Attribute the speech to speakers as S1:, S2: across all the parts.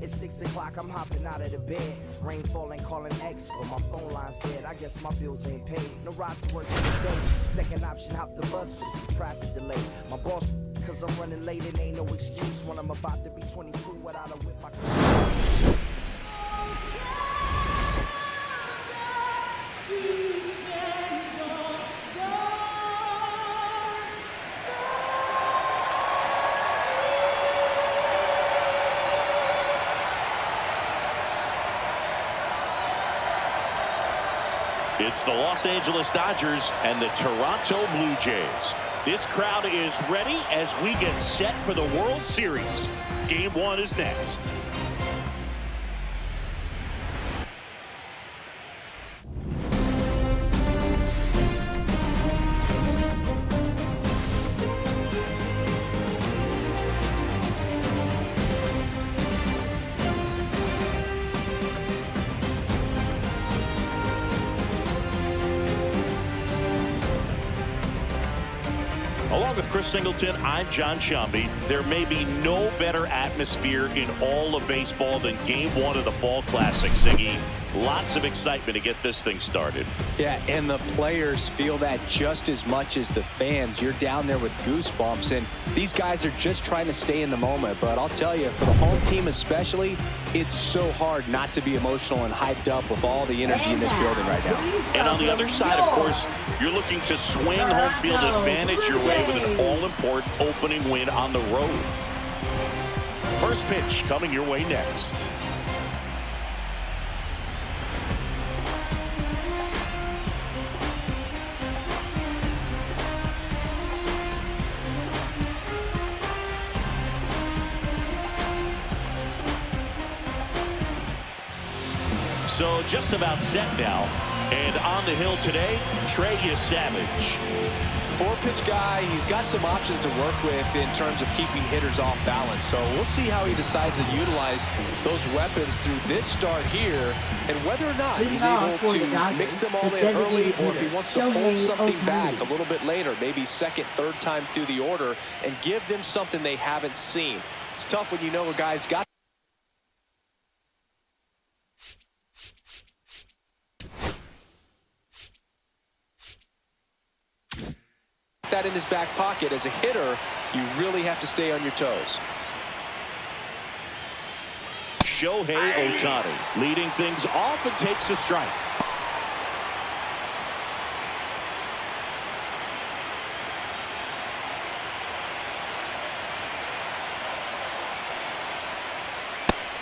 S1: It's 6 o'clock, I'm hopping out of the bed. Rain falling, calling X, but my phone line's dead. I guess my bills ain't paid. No ride to work today. Second option, hop the bus, but it's a traffic delay. My boss, cause I'm running late, it ain't no excuse when I'm about to be 22 without a whip.
S2: It's the Los Angeles Dodgers and the Toronto Blue Jays. This crowd is ready as we get set for the World Series. Game 1 is next. Along with Chris Singleton, I'm John Shambi. There may be no better atmosphere in all of baseball than Game 1 of the Fall Classic, Siggy. Lots of excitement to get this thing started.
S3: Yeah, and the players feel that just as much as the fans. You're down there with goosebumps, and these guys are just trying to stay in the moment. But I'll tell you, for the home team especially, it's so hard not to be emotional and hyped up with all the energy in this building right now.
S2: And on the other side, of course, you're looking to swing home field advantage your way with an all-important opening win on the road. First pitch coming your way next. So just about set now. And on the hill today, Trey Savage.
S3: Four-pitch guy, he's got some options to work with in terms of keeping hitters off balance. So we'll see how he decides to utilize those weapons through this start here, and whether or not he's able to mix them all in early, or if he wants to hold something back a little bit later, maybe second, third time through the order, and give them something they haven't seen. It's tough when you know a guy's got that in his back pocket. As a hitter, you really have to stay on your toes.
S2: Shohei Ohtani leading things off and takes a strike.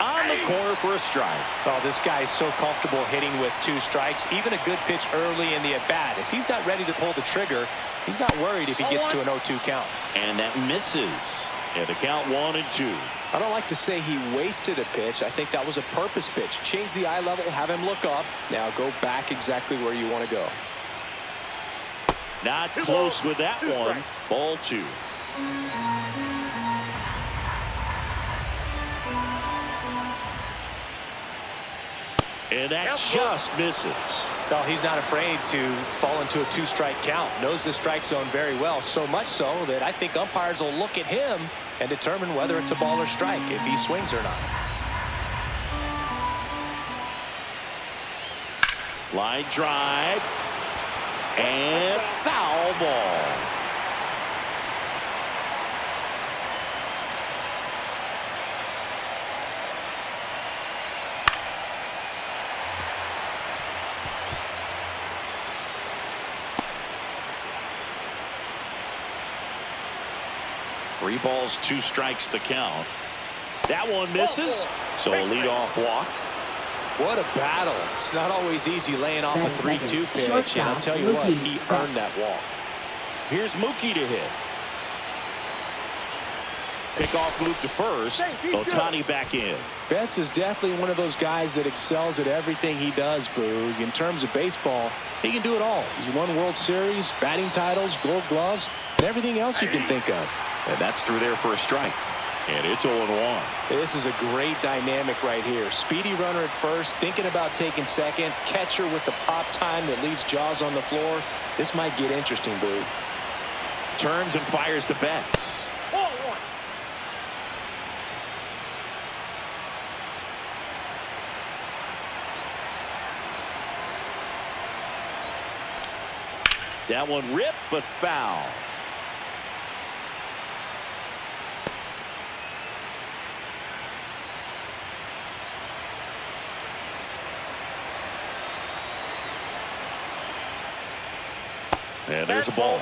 S2: On the corner for a strike.
S3: Oh, this guy's so comfortable hitting with 2 strikes. Even a good pitch early in the at-bat. If he's not ready to pull the trigger, he's not worried if he gets to an 0-2 count.
S2: And that misses. And the count 1-2.
S3: I don't like to say he wasted a pitch. I think that was a purpose pitch. Change the eye level, have him look up. Now go back exactly where you want to go.
S2: Not close with that one. Ball 2. And that just misses.
S3: Well, he's not afraid to fall into a 2-strike count. Knows the strike zone very well. So much so that I think umpires will look at him and determine whether it's a ball or strike, if he swings or not.
S2: Line drive. And foul ball. Three balls, 2 strikes the count. That one misses. So a leadoff walk.
S3: What a battle. It's not always easy laying off a 3-2 pitch. And I'll tell you what, he earned that walk.
S2: Here's Mookie to hit. Pickoff move to first. Ohtani back in.
S3: Betts is definitely one of those guys that excels at everything he does, Boog. In terms of baseball, he can do it all. He's won World Series, batting titles, Gold Gloves, and everything else you can think of.
S2: And that's through there for a strike. And it's 0-1.
S3: This is a great dynamic right here. Speedy runner at first, thinking about taking second. Catcher with the pop time that leaves Jaws on the floor. This might get interesting, Boog.
S2: Turns and fires to Betts. That one ripped, but foul. And there's a ball.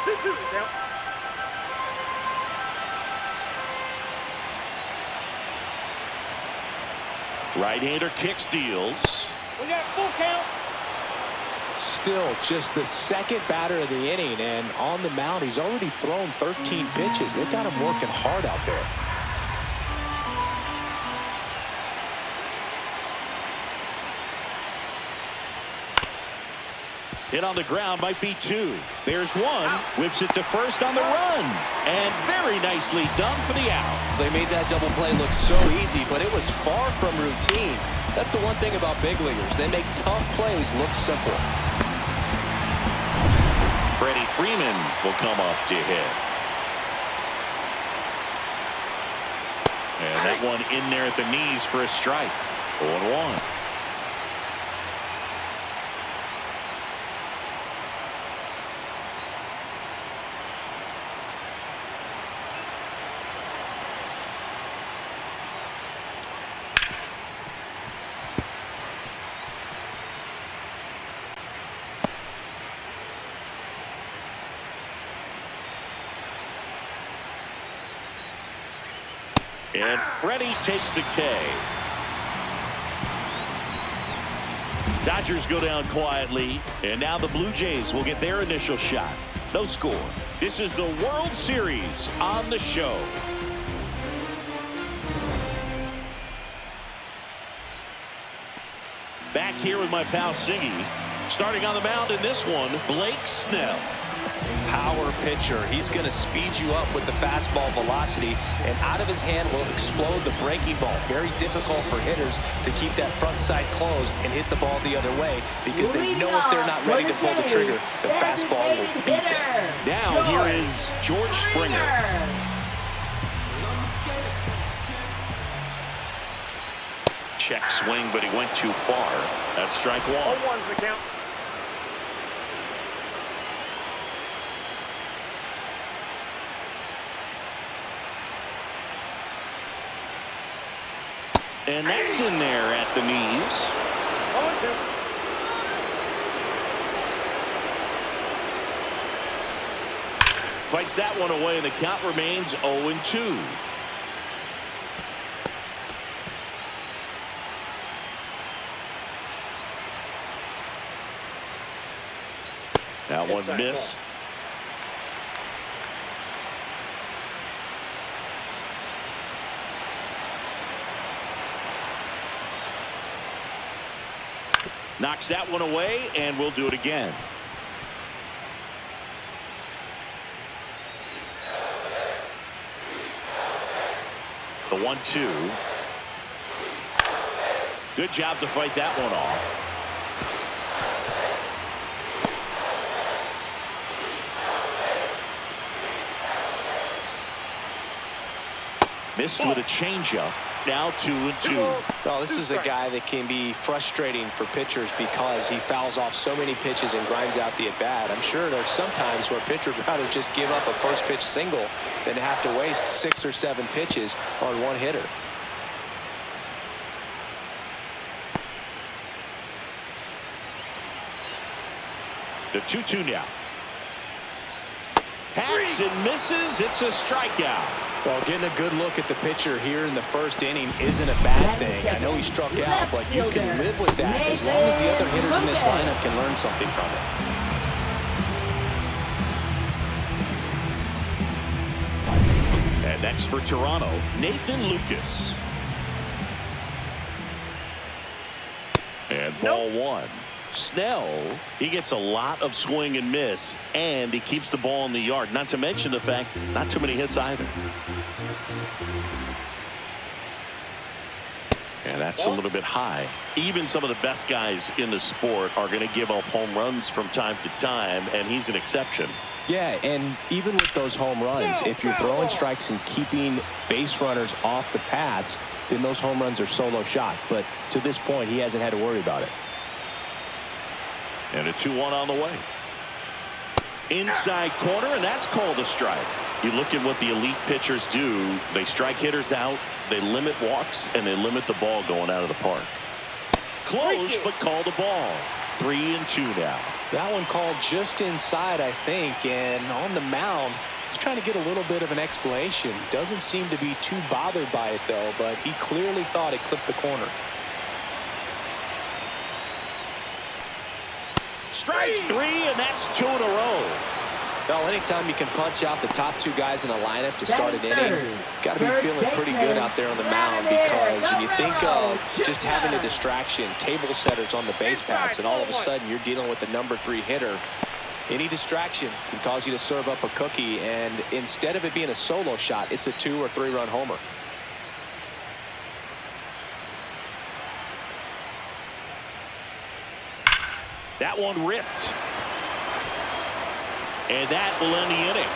S4: 2-2 count.
S2: Right-hander kicks, deals.
S4: We got full count.
S3: Still just the second batter of the inning, and on the mound he's already thrown 13 pitches. They've got him working hard out there.
S2: Hit on the ground, might be two. There's one, whips it to first on the run, and very nicely done for the out.
S3: They made that double play look so easy, but it was far from routine. That's the one thing about big leaguers. They make tough plays look simple.
S2: Freddie Freeman will come up to hit. And that one in there at the knees for a strike. 0-1. And Freddie takes the K. Dodgers go down quietly, and now the Blue Jays will get their initial shot. No score. This is the World Series on the show. Back here with my pal Siggy. Starting on the mound in this one, Blake Snell.
S3: Power pitcher. He's going to speed you up with the fastball velocity, and out of his hand will explode the breaking ball. Very difficult for hitters to keep that front side closed and hit the ball the other way, because they know if they're not ready to pull the trigger, the fastball will beat them.
S2: Now here is George Springer. Check swing, but he went too far. That's strike one.
S4: 0-1's the count.
S2: And that's in there at the knees.
S4: 0-2.
S2: Fights that one away, and the count remains 0-2. That one missed. Knocks that one away, and we'll do it again. The 1-2. Good job to fight that one off. Missed with a changeup. Now 2-2.
S3: Well, this is a guy that can be frustrating for pitchers because he fouls off so many pitches and grinds out the at-bat. I'm sure there's some times where a pitcher would rather just give up a first pitch single than have to waste 6 or 7 pitches on one hitter.
S2: The 2-2 now. Hacks and misses. It's a strikeout.
S3: Well, getting a good look at the pitcher here in the first inning isn't a bad thing. I know he struck out, but you can live with that as long as the other hitters in this lineup can learn something from it.
S2: And next for Toronto, Nathan Lucas. And ball one. Snell, he gets a lot of swing and miss, and he keeps the ball in the yard. Not to mention the fact, not too many hits either. And that's a little bit high. Even some of the best guys in the sport are going to give up home runs from time to time, and he's an exception.
S3: Yeah, and even with those home runs, if you're throwing strikes and keeping base runners off the paths, then those home runs are solo shots. But to this point, he hasn't had to worry about it.
S2: And a 2-1 on the way. Inside corner, and that's called a strike. You look at what the elite pitchers do. They strike hitters out, they limit walks, and they limit the ball going out of the park. Close, but called a ball. 3-2 now.
S3: That one called just inside, I think, and on the mound, he's trying to get a little bit of an explanation. Doesn't seem to be too bothered by it, though, but he clearly thought it clipped the corner.
S2: Strike 3, and that's 2 in a row.
S3: Well, anytime you can punch out the top two guys in a lineup to start an inning, got to be feeling pretty good out there on the mound, because when you think of just having a distraction, table setters on the base paths, and all of a sudden you're dealing with the number 3 hitter, any distraction can cause you to serve up a cookie, and instead of it being a solo shot, it's a 2- or 3-run homer.
S2: That one ripped. And that will end the inning.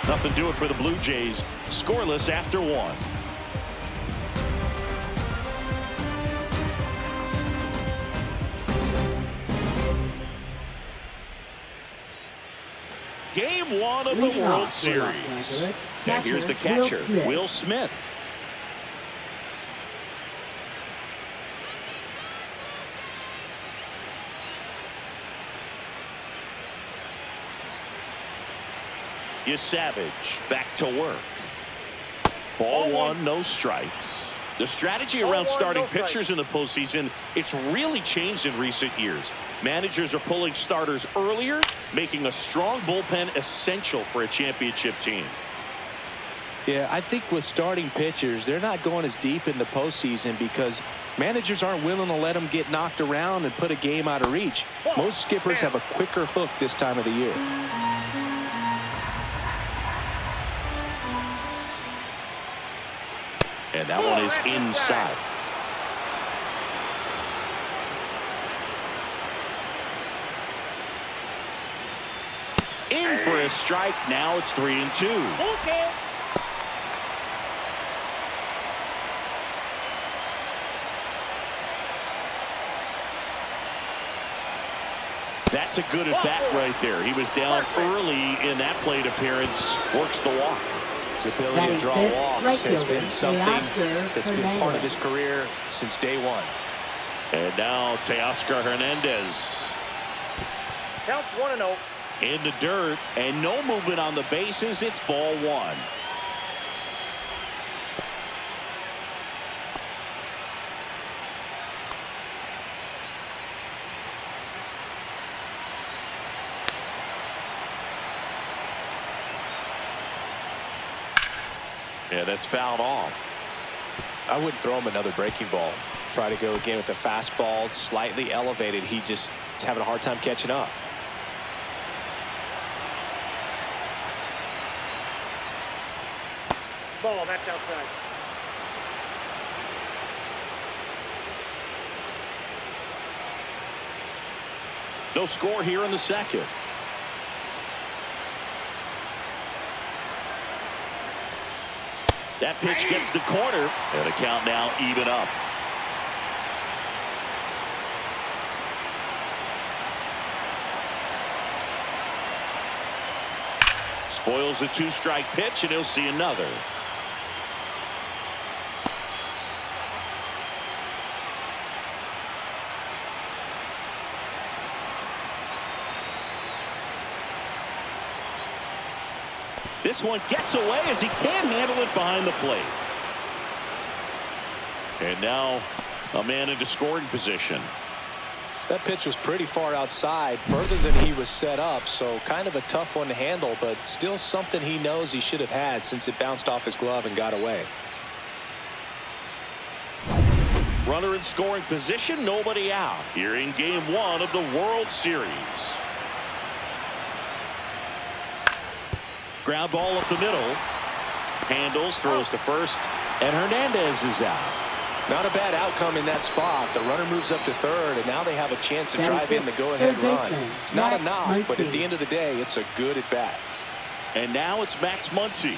S2: Nothing to it for the Blue Jays. Scoreless after 1. Game 1 of the World Series. And here's the catcher, Will Smith. Savage back to work. Ball 1, no strikes. The strategy around starting pitchers in the postseason, it's really changed in recent years. Managers are pulling starters earlier, making a strong bullpen essential for a championship team.
S3: Yeah, I think with starting pitchers, they're not going as deep in the postseason because managers aren't willing to let them get knocked around and put a game out of reach. Most skippers have a quicker hook this time of the year.
S2: And that one is inside. In for a strike. Now it's 3-2.
S4: Okay.
S2: That's a good at bat right there. He was down early in that plate appearance. Works the walk.
S3: His ability to draw walks has been something that's been part of his career since day 1.
S2: And now Teoscar Hernandez.
S4: Counts 1-0.
S2: In the dirt, and no movement on the bases. It's ball 1. Yeah, that's fouled off.
S3: I wouldn't throw him another breaking ball. Try to go again with the fastball slightly elevated. He just is having a hard time catching up.
S4: Ball, that's outside.
S2: No score here in the second. That pitch gets the corner, and the count now even up. Spoils the 2-strike pitch, and he'll see another. This one gets away as he can't handle it behind the plate. And now a man into scoring position.
S3: That pitch was pretty far outside, further than he was set up, so kind of a tough one to handle, but still something he knows he should have had since it bounced off his glove and got away.
S2: Runner in scoring position, nobody out here in game 1 of the World Series. Ground ball up the middle. Handles, throws to first, and Hernandez is out.
S3: Not a bad outcome in that spot. The runner moves up to third, and now they have a chance to drive in the go-ahead run. It's not a knock, but at the end of the day, it's a good at bat.
S2: And now it's Max Muncy.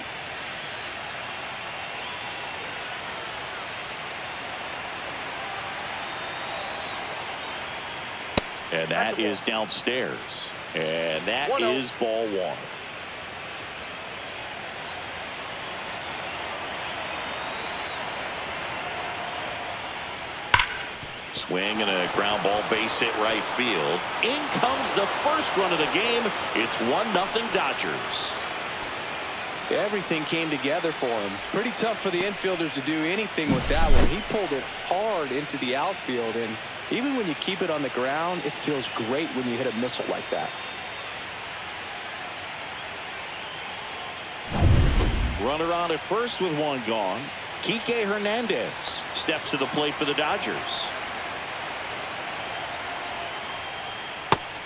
S2: And that is downstairs. And that
S4: 1-0.
S2: is ball one. Swing and a ground ball, base hit right field. In comes the first run of the game. It's 1-0 Dodgers.
S3: Everything came together for him. Pretty tough for the infielders to do anything with that one. He pulled it hard into the outfield, and even when you keep it on the ground, it feels great when you hit a missile like that.
S2: Runner on at first with one gone. Kike Hernandez steps to the plate for the Dodgers.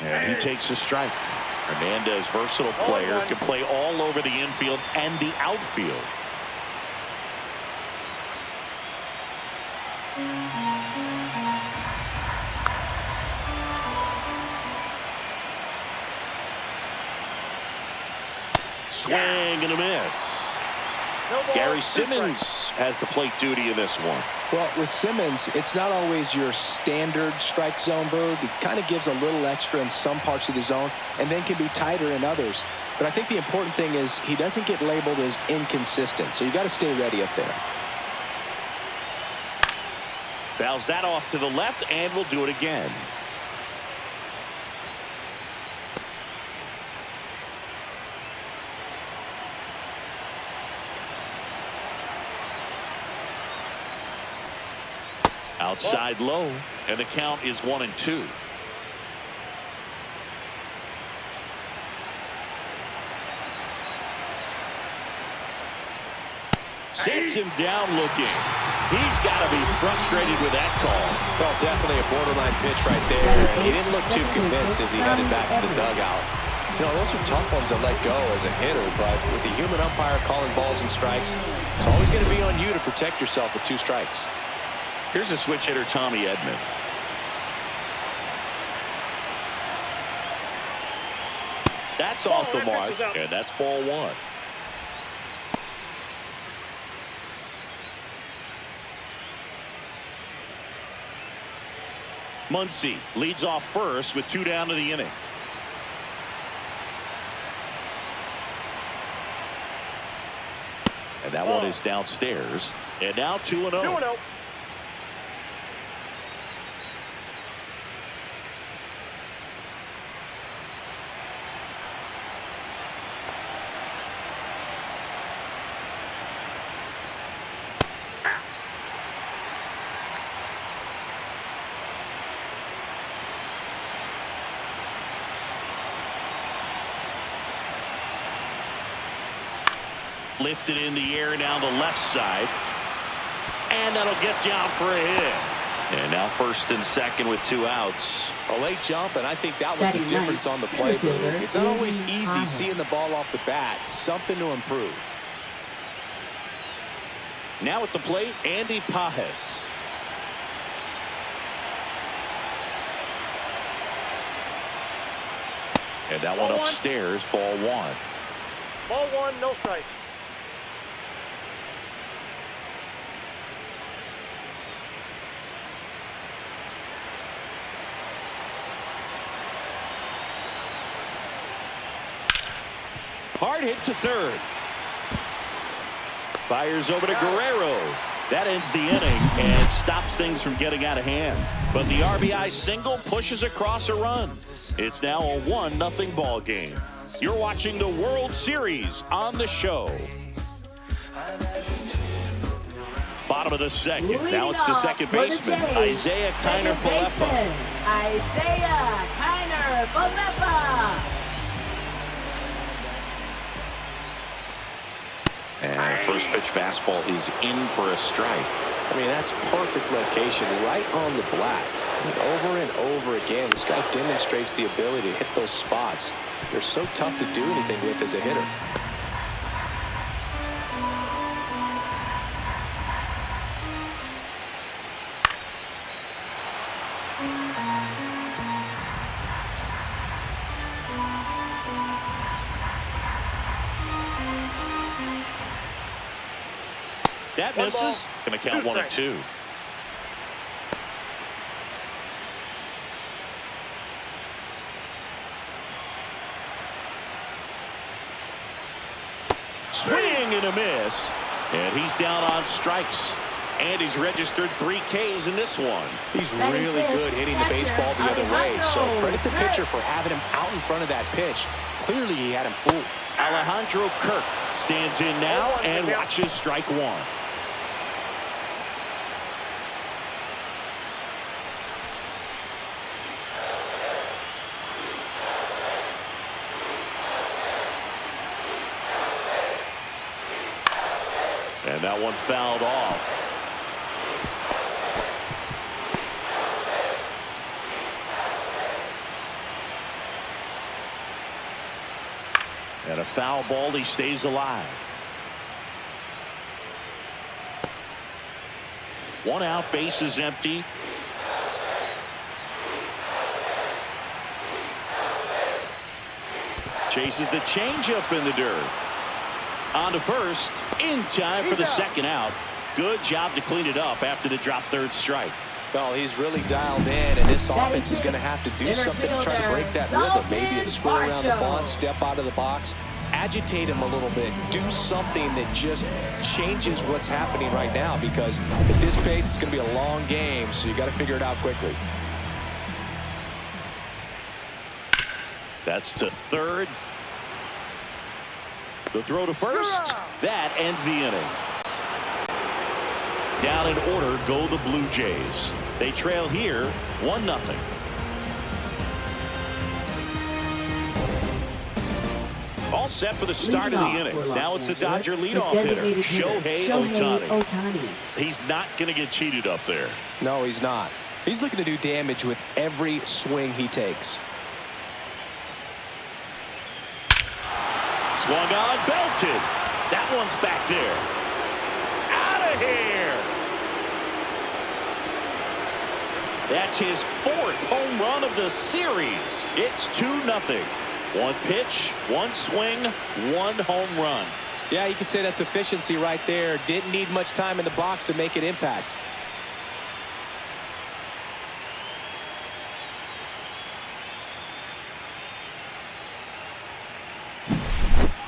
S2: And he takes a strike. Hernandez, versatile player, can play all over the infield and the outfield. Swing and a miss. Gary Simmons has the plate duty in this one.
S3: Well, with Simmons, it's not always your standard strike zone, Bird. He kind of gives a little extra in some parts of the zone and then can be tighter in others. But I think the important thing is he doesn't get labeled as inconsistent, so you got to stay ready up there.
S2: Fouls that off to the left, and we'll do it again. Outside low, and the count is 1-2. Sets him down looking. He's got to be frustrated with that call.
S3: Well, definitely a borderline pitch right there. And he didn't look too convinced as he headed back to the dugout. You know, those are tough ones to let go as a hitter, but with the human umpire calling balls and strikes, it's always going to be on you to protect yourself with 2 strikes.
S2: Here's a switch hitter, Tommy Edman. That's off the mark, and that's ball one. Muncy leads off first with 2 down to the inning. And that one is downstairs. And now 2-0.
S4: 2-0.
S2: Lifted in the air down the left side. And that'll get down for a hit. And now first and second with 2 outs.
S3: A late jump, and I think that was the difference on the play. It's not always easy seeing the ball off the bat. Something to improve.
S2: Now at the plate, Andy Pajes. And that one upstairs, ball one.
S4: Ball one, no strike.
S2: Hard hit to third. Fires over to Guerrero. That ends the inning and stops things from getting out of hand. But the RBI single pushes across a run. It's now a 1-0 ball game. You're watching the World Series on the show. Bottom of the second. Now it's the second baseman, Isaiah Kiner-Falefa.
S5: Isaiah Kiner-Falefa.
S2: And first pitch fastball is in for a strike.
S3: I mean, that's perfect location right on the black. I mean, over and over again, this guy demonstrates the ability to hit those spots. They're so tough to do anything with as a hitter.
S2: That misses. Going to count 1-2. swing and a miss. And he's down on strikes. And he's registered 3 Ks in this one.
S3: He's really good hitting the baseball the other way. So credit the pitcher for having him out in front of that pitch. Clearly he had him fooled.
S2: Alejandro Kirk stands in now and watches strike 1. And that one fouled off. And a foul ball, he stays alive. 1 out, base is empty. Chases the changeup in the dirt. On to first, in time for the 2nd out. Good job to clean it up after the drop 3rd strike.
S3: Well, he's really dialed in, and this offense is going to have to do something to try to break that rhythm. Maybe it's score around the bunt, step out of the box, agitate him a little bit, do something that just changes what's happening right now, because at this pace, it's going to be a long game, so you got to figure it out quickly.
S2: That's to 3rd. The throw to first. That ends the inning. Down in order go the Blue Jays. They trail here 1-0. All set for the start of the inning. Now it's the Dodger leadoff hitter, Shohei Ohtani. He's not going to get cheated up there.
S3: No, he's not. He's looking to do damage with every swing he takes.
S2: Swung on, belted. That one's back there. Out of here. That's his 4th home run of the series. It's 2-0. 1 pitch, 1 swing, 1 home run.
S3: Yeah, you could say that's efficiency right there. Didn't need much time in the box to make an impact.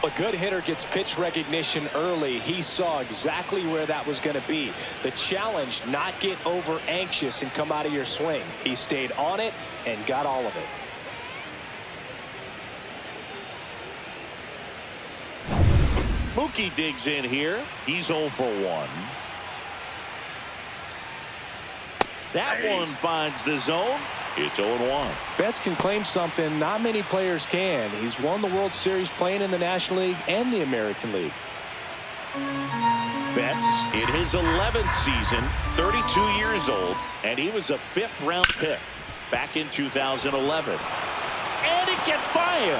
S3: A good hitter gets pitch recognition early. He saw exactly where that was going to be. The challenge, not get over anxious and come out of your swing. He stayed on it and got all of it.
S2: Mookie digs in here. He's 0 for 1. That one finds the zone. It's 0-1.
S3: Betts can claim something not many players can. He's won the World Series playing in the National League and the American League.
S2: Betts in his 11th season, 32 years old, and he was a 5th-round pick back in 2011. And it gets by him.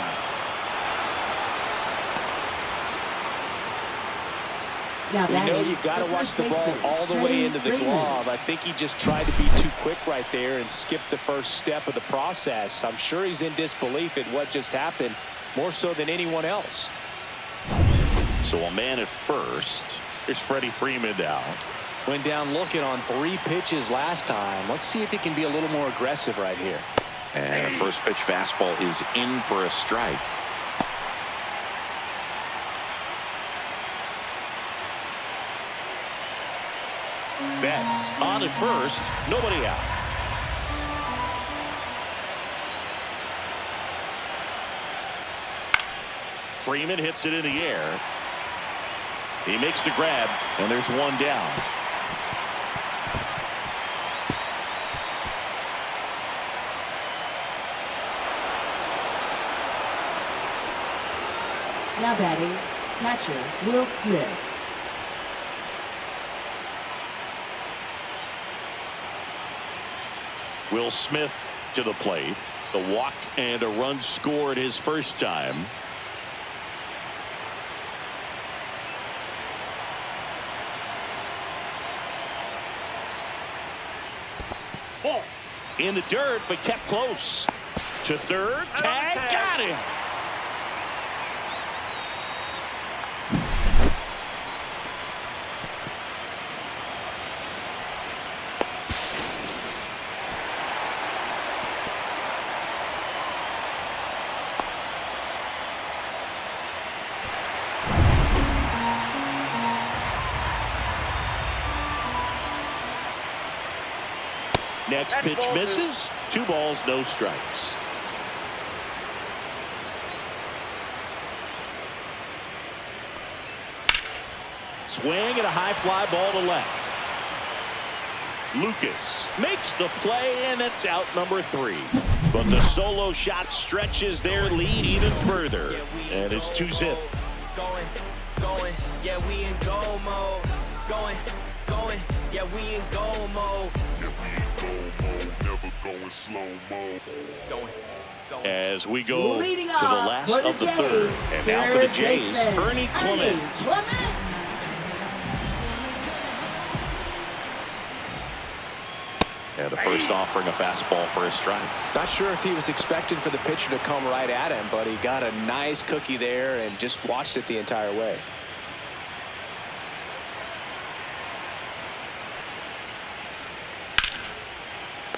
S5: Now
S3: You know you got to watch the ball all the way into the glove. I think he just tried to be too quick right there and skip the first step of the process. I'm sure he's in disbelief at what just happened, more so than anyone else.
S2: So a man at first. Here's Freddie Freeman down.
S3: Went down looking on 3 pitches last time. Let's see if he can be a little more aggressive right here.
S2: And a first pitch fastball is in for a strike. Betts on at first, nobody out. Freeman hits it in the air. He makes the grab, and there's 1 down.
S5: Now batting, catcher Will Smith.
S2: Will Smith to the plate. The walk and a run scored his first time.
S4: Ball.
S2: In the dirt, but kept close. To third, tag, got him. Next pitch misses. 2 balls, no strikes. Swing and a high fly ball to left. Lucas makes the play, and it's out number 3. But the solo shot stretches their lead even further. And it's 2-zip.
S6: Going, yeah, we in go mode. Going, yeah, we in go mode.
S7: Never going slow mo.
S2: As we go
S5: Leading
S2: to the
S5: off
S2: last
S5: for the
S2: of the
S5: Jays,
S2: 3rd. And now for the
S5: third
S2: Jays,
S5: baseman,
S2: Ernie Clement. And the first offering a fastball for a strike.
S3: Not sure if he was expecting for the pitcher to come right at him, but he got a nice cookie there and just watched it the entire way.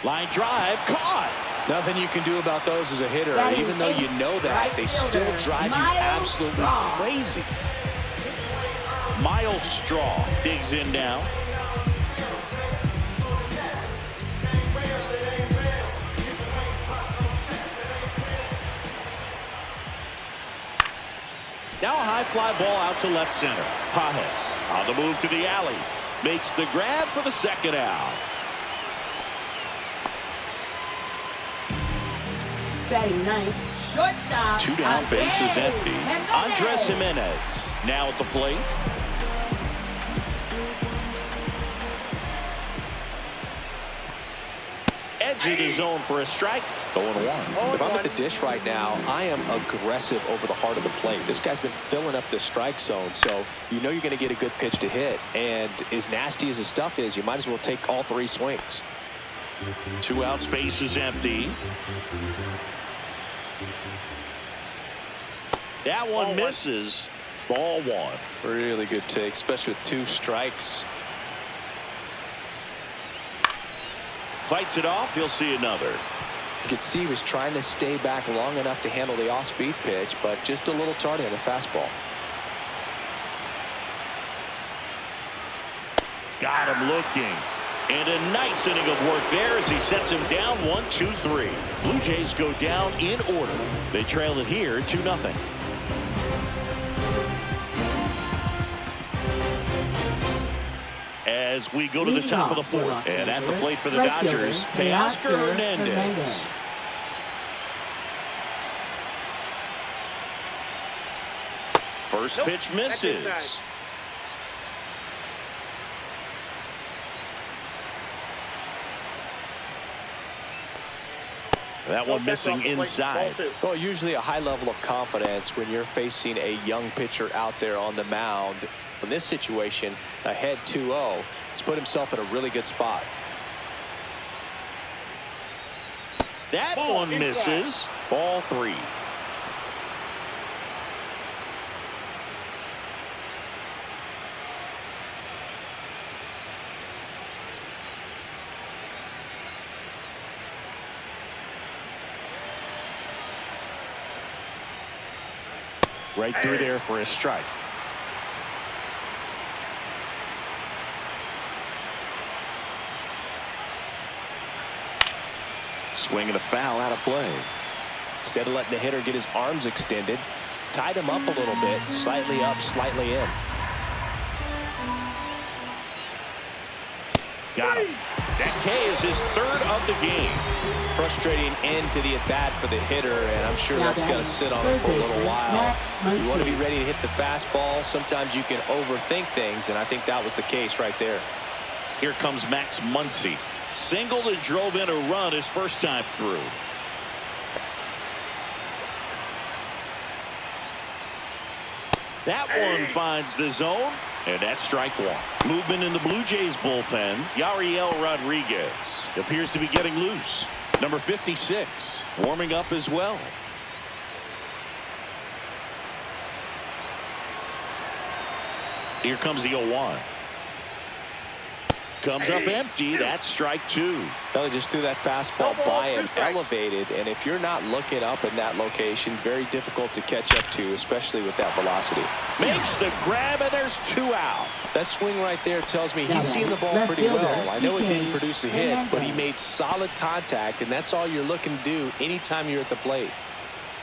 S2: Line drive, caught.
S3: Nothing you can do about those as a hitter.
S5: Batting
S3: Even though you know that, they still drive you absolutely crazy.
S2: Miles Straw digs in now. Now a high fly ball out to left center. Pajes on the move to the alley. Makes the grab for the second out.
S5: Batting ninth, shortstop.
S2: 2 down, bases empty.
S5: Jimenez.
S2: Andres Jimenez now at the plate. Edging his zone for a strike. 0-1.
S3: If I'm at the dish right now, I am aggressive over the heart of the plate. This guy's been filling up the strike zone, so you know you're going to get a good pitch to hit. And as nasty as his stuff is, you might as well take all 3 swings.
S2: 2 outs, base is empty. That one misses. Ball 1.
S3: Really good take, especially with 2 strikes.
S2: Fights it off. He'll see another.
S3: You could see he was trying to stay back long enough to handle the off-speed pitch, but just a little tardy on the fastball.
S2: Got him looking. And a nice inning of work there as he sets him down 1-2-3. Blue Jays go down in order. They trail it here 2-0. As we go to the top of the 4th. And at the plate for the Dodgers, Teoscar Hernandez. First pitch misses. That one missing inside.
S3: Well, usually a high level of confidence when you're facing a young pitcher out there on the mound. In this situation, ahead 2-0, he's put himself in a really good spot.
S2: That one misses. Ball 3. Right through there for a strike. Swing and a foul out of play.
S3: Instead of letting the hitter get his arms extended, tied him up a little bit, slightly up, slightly in.
S2: Got him. That K is his 3rd of the game.
S3: Frustrating end to the at-bat for the hitter, and I'm sure that's going to sit on him for a little while. You want to be ready to hit the fastball. Sometimes you can overthink things, and I think that was the case right there.
S2: Here comes Max Muncy. Singled and drove in a run his first time through. That one finds the zone, and that's strike 1. Movement in the Blue Jays bullpen. Yariel Rodriguez appears to be getting loose. Number 56 warming up as well. Here comes the 0-1. Comes up empty. That's strike two.
S3: Well, they just threw that fastball by him, elevated, and if you're not looking up in that location, very difficult to catch up to, especially with that velocity.
S2: Makes the grab, and there's 2 out.
S3: That swing right there tells me he's seeing the ball pretty well. I know it didn't produce a hit, but he made solid contact, and that's all you're looking to do anytime you're at the plate.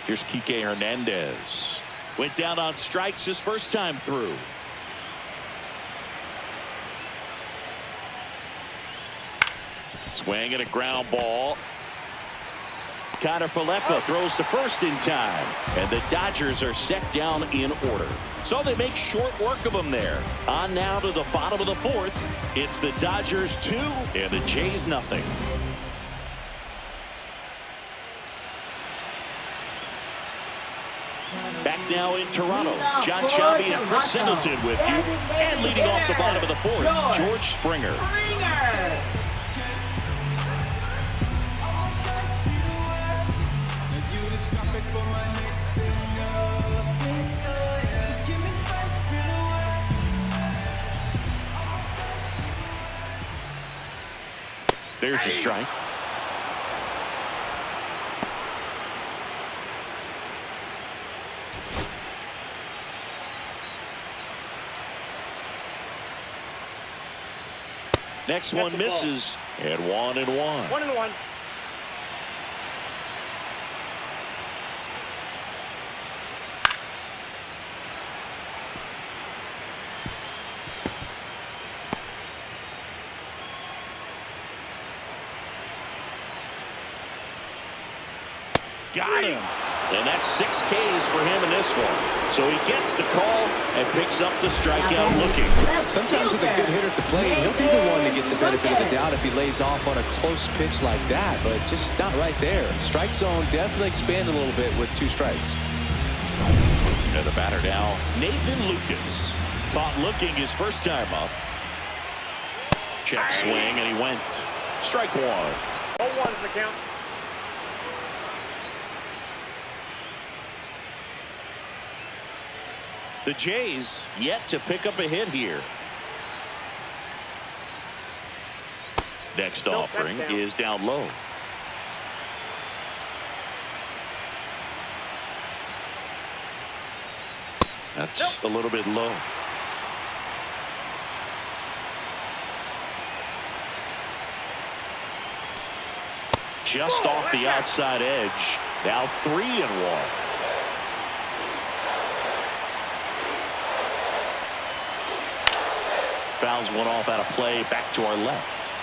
S2: Here's Kike Hernandez. Went down on strikes his first time through. Swing and a ground ball. Kiner-Falefa throws to first in time. And the Dodgers are set down in order. So they make short work of them there. On now to the bottom of the 4th. It's the Dodgers 2 and the Jays nothing. Back now in Toronto. John Shelby and Chris Singleton with you. And leading off the bottom of the 4th, George Springer. There's a strike. Next one misses, and 1-1.
S4: 1-1.
S2: Got him. And that's 6 Ks for him in this one. So he gets the call and picks up the strikeout looking.
S3: Sometimes with a good hitter at the plate, he'll be the one to get the benefit of the doubt if he lays off on a close pitch like that, but just not right there. Strike zone definitely expanded a little bit with 2 strikes.
S2: And the batter now, Nathan Lucas. Caught looking his first time up. Check swing, and he went. Strike 1.
S4: 0-1 is the count.
S2: The Jays yet to pick up a hit here. Next offering is down low. That's a little bit low. Just off the outside edge. Now 3-1. Fouls one off out of play, back to our left.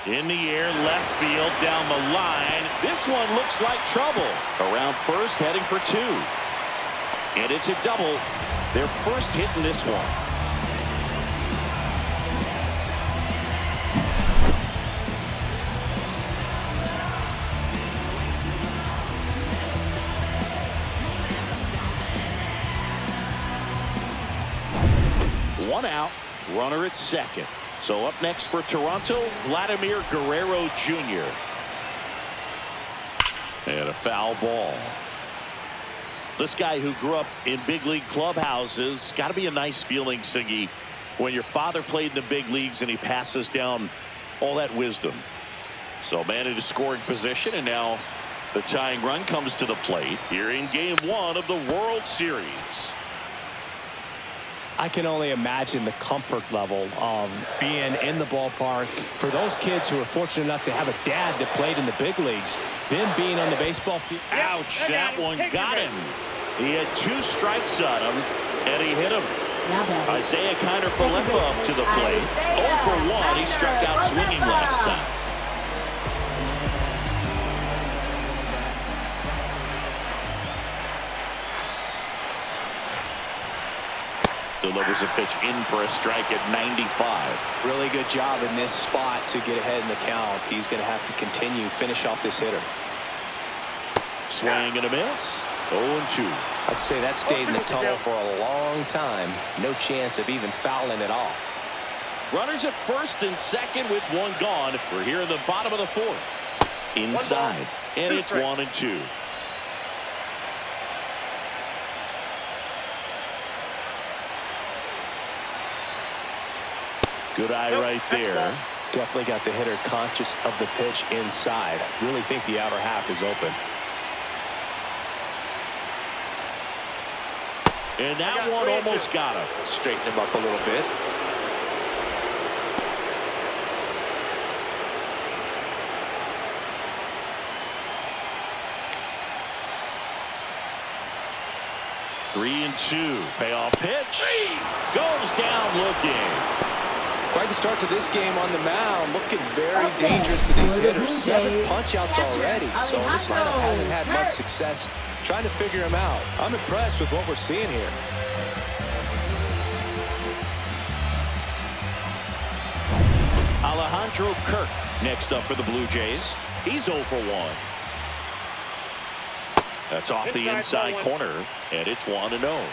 S2: In the air, left field, down the line. This one looks like trouble. Around first, heading for 2. And it's a double. Their first hit in this one. One out, runner at second. So up next for Toronto, Vladimir Guerrero Jr. And a foul ball. This guy who grew up in big league clubhouses, got to be a nice feeling, Siggy, when your father played in the big leagues and he passes down all that wisdom. So man in a scoring position, and now the tying run comes to the plate here in Game 1 of the World Series.
S3: I can only imagine the comfort level of being in the ballpark for those kids who are fortunate enough to have a dad that played in the big leagues. Them being on the baseball field.
S2: Ouch, that one got him. He had 2 strikes on him, and he hit him. Isaiah Kiner-Falefa up to the plate. 0 for 1. He struck out swinging last time. Delivers a pitch in for a strike at 95.
S3: Really good job in this spot to get ahead in the count. He's going to have to continue, finish off this hitter.
S2: Swing and a miss. 0-2.
S3: I'd say that stayed in the tunnel for a long time. No chance of even fouling it off.
S2: Runners at first and second with 1 gone. We're here in the bottom of the 4th. Inside. And it's 1-2. Good eye right there.
S3: Definitely got the hitter conscious of the pitch inside. Really think the outer half is open.
S2: And that one almost got him.
S3: Straighten him up a little bit.
S2: Three and two. Payoff pitch. Goes down looking.
S3: Quite the start to this game on the mound. Looking very dangerous to these hitters. 7 punch-outs already. So this lineup hasn't had much success trying to figure him out. I'm impressed with what we're seeing here.
S2: Alejandro Kirk next up for the Blue Jays. He's 0 for 1. That's off the inside corner, and it's 1-0.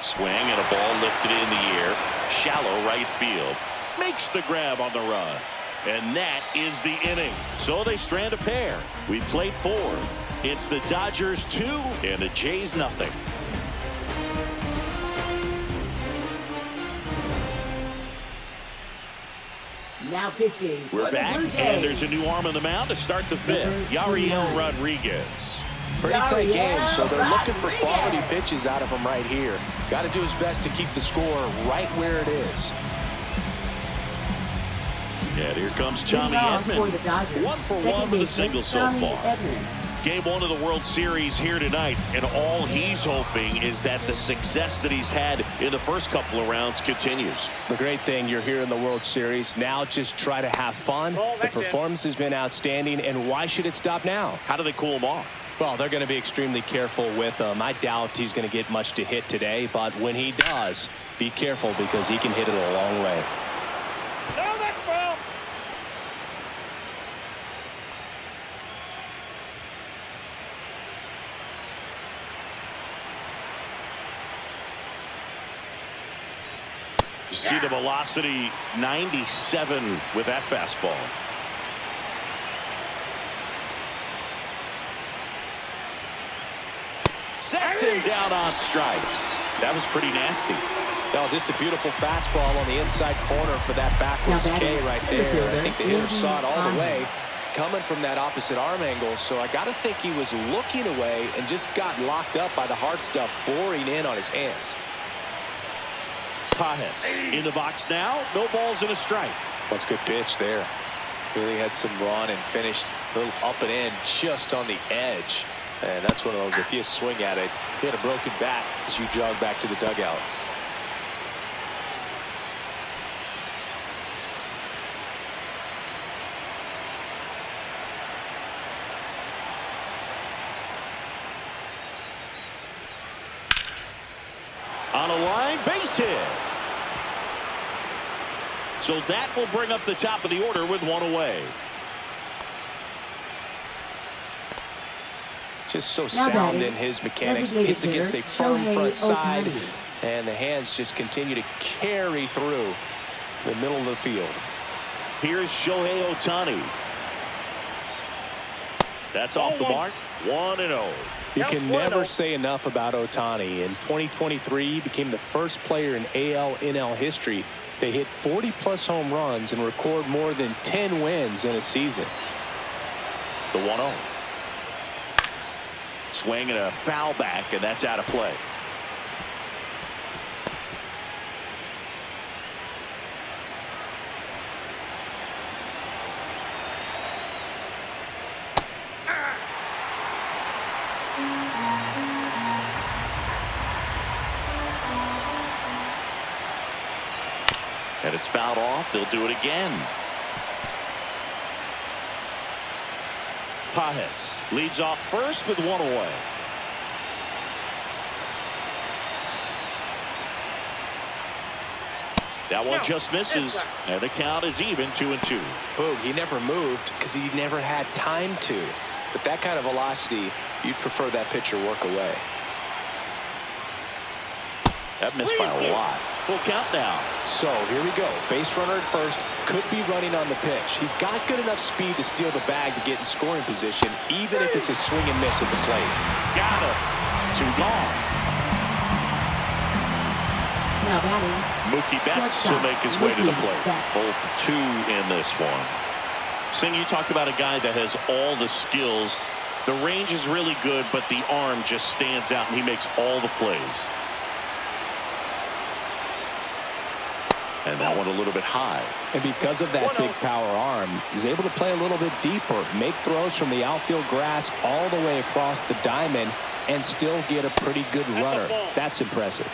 S2: Swing and a ball lifted in the air. Shallow right field. Makes the grab on the run. And that is the inning. So they strand a pair. We played 4. It's the Dodgers 2 and the Jays nothing.
S5: Now pitching.
S2: We're back, and there's a new arm on the mound to start the 5th. Yariel Rodriguez.
S3: Pretty tight game, so they're looking for quality pitches out of him right here. Got to do his best to keep the score right where it is.
S2: And here comes Tommy Edman. 1 for 1 with a single so far. Game 1 of the World Series here tonight, and all he's hoping is that the success that he's had in the first couple of rounds continues.
S3: The great thing, you're here in the World Series. Now just try to have fun. The performance has been outstanding, and why should it stop now?
S2: How do they cool him off?
S3: Well, they're going to be extremely careful with him. I doubt he's going to get much to hit today, but when he does, be careful because he can hit it a long way.
S4: No, that's foul.
S2: See the velocity 97 with that fastball. Sets him down on strikes. That was pretty nasty.
S3: That was just a beautiful fastball on the inside corner for that backwards K right there. I think the hitter saw it all the way coming from that opposite arm angle. So I got to think he was looking away and just got locked up by the hard stuff boring in on his hands.
S2: Pajes in the box now. No balls and a strike.
S3: That's a good pitch there. Really had some run and finished a little up and in just on the edge. And that's one of those, if you swing at it, you had a broken bat as you jog back to the dugout.
S2: On a line, base hit. So that will bring up the top of the order with 1 away.
S3: Just so sound in his mechanics. Hits against a firm front side, and the hands just continue to carry through the middle of the field.
S2: Here's Shohei Ohtani. That's off the mark. 1-0.
S3: You can never say enough about Ohtani. In 2023, he became the first player in AL/NL history to hit 40-plus home runs and record more than 10 wins in a season.
S2: The 1-0. Swing and a foul back, and that's out of play. And it's fouled off. They'll do it again. Pajes leads off first with 1 away. That one just misses, and the count is even 2-2.
S3: Boog, he never moved because he never had time to. But that kind of velocity, you'd prefer that pitcher work away.
S2: That missed by a lot. full count now.
S3: So here we go. Base runner at first, could be running on the pitch. He's got good enough speed to steal the bag to get in scoring position, even if it's a swing and miss at the plate.
S2: Got him. 2 gone.
S5: Now batting.
S2: Mookie Betts will make his way to the plate. Both 2 in this one. Sing, you talk about a guy that has all the skills. The range is really good, but the arm just stands out, and he makes all the plays. And that one a little bit high.
S3: And because of that big power arm, he's able to play a little bit deeper, make throws from the outfield grass all the way across the diamond, and still get a pretty good runner. That's impressive.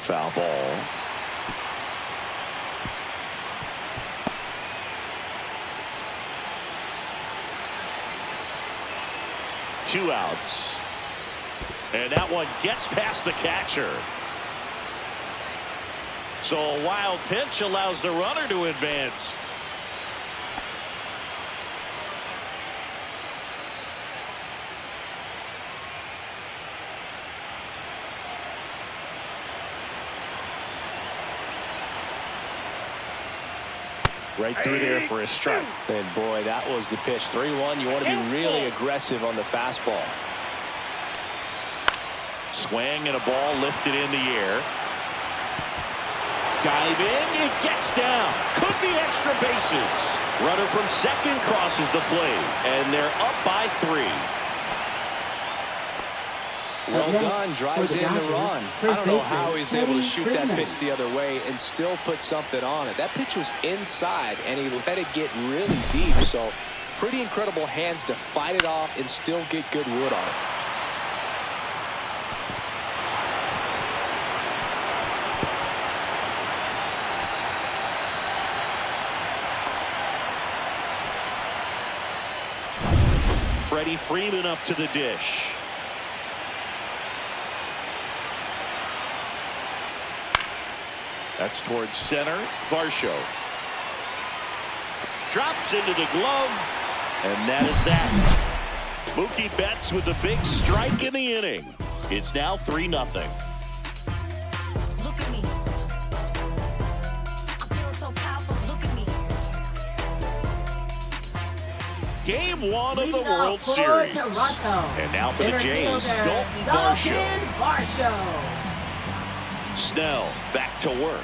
S2: Foul ball. Two outs. And that one gets past the catcher. So a wild pitch allows the runner to advance. Right through there for a strike.
S3: And boy, that was the pitch. 3-1. You want to be really aggressive on the fastball.
S2: Swing and a ball lifted in the air. Dive in, it gets down. Could be extra bases. Runner from second crosses the plate, and they're up by 3.
S3: Well done, drives in the run. I don't know how he's able to shoot that pitch the other way and still put something on it. That pitch was inside, and he let it get really deep. So pretty incredible hands to fight it off and still get good wood on it.
S2: Freddie Freeman up to the dish. That's towards center. Varsho drops into the glove, and that is that. Mookie Betts with the big strike in the inning. It's now 3-0.
S8: Look at me. I'm feeling so powerful. Look at me.
S2: Game 1 of the
S5: Leading
S2: World
S5: off for
S2: Series.
S5: Toronto.
S2: And now for the
S5: Center
S2: Jays,
S5: fielder,
S2: Dalton
S5: Dalton
S2: Varsho.
S5: Varsho.
S2: Snell back to work.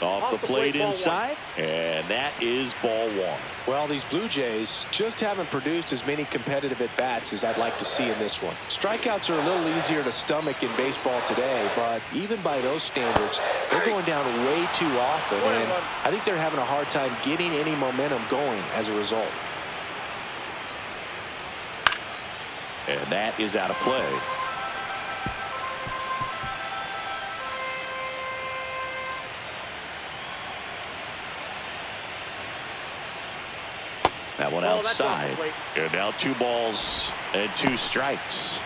S2: Off the plate inside, and that is ball 1.
S3: Well, these Blue Jays just haven't produced as many competitive at-bats as I'd like to see in this one. Strikeouts are a little easier to stomach in baseball today, but even by those standards, they're going down way too often, and I think they're having a hard time getting any momentum going as a result.
S2: And that is out of play. That one outside. And now 2 balls and 2 strikes.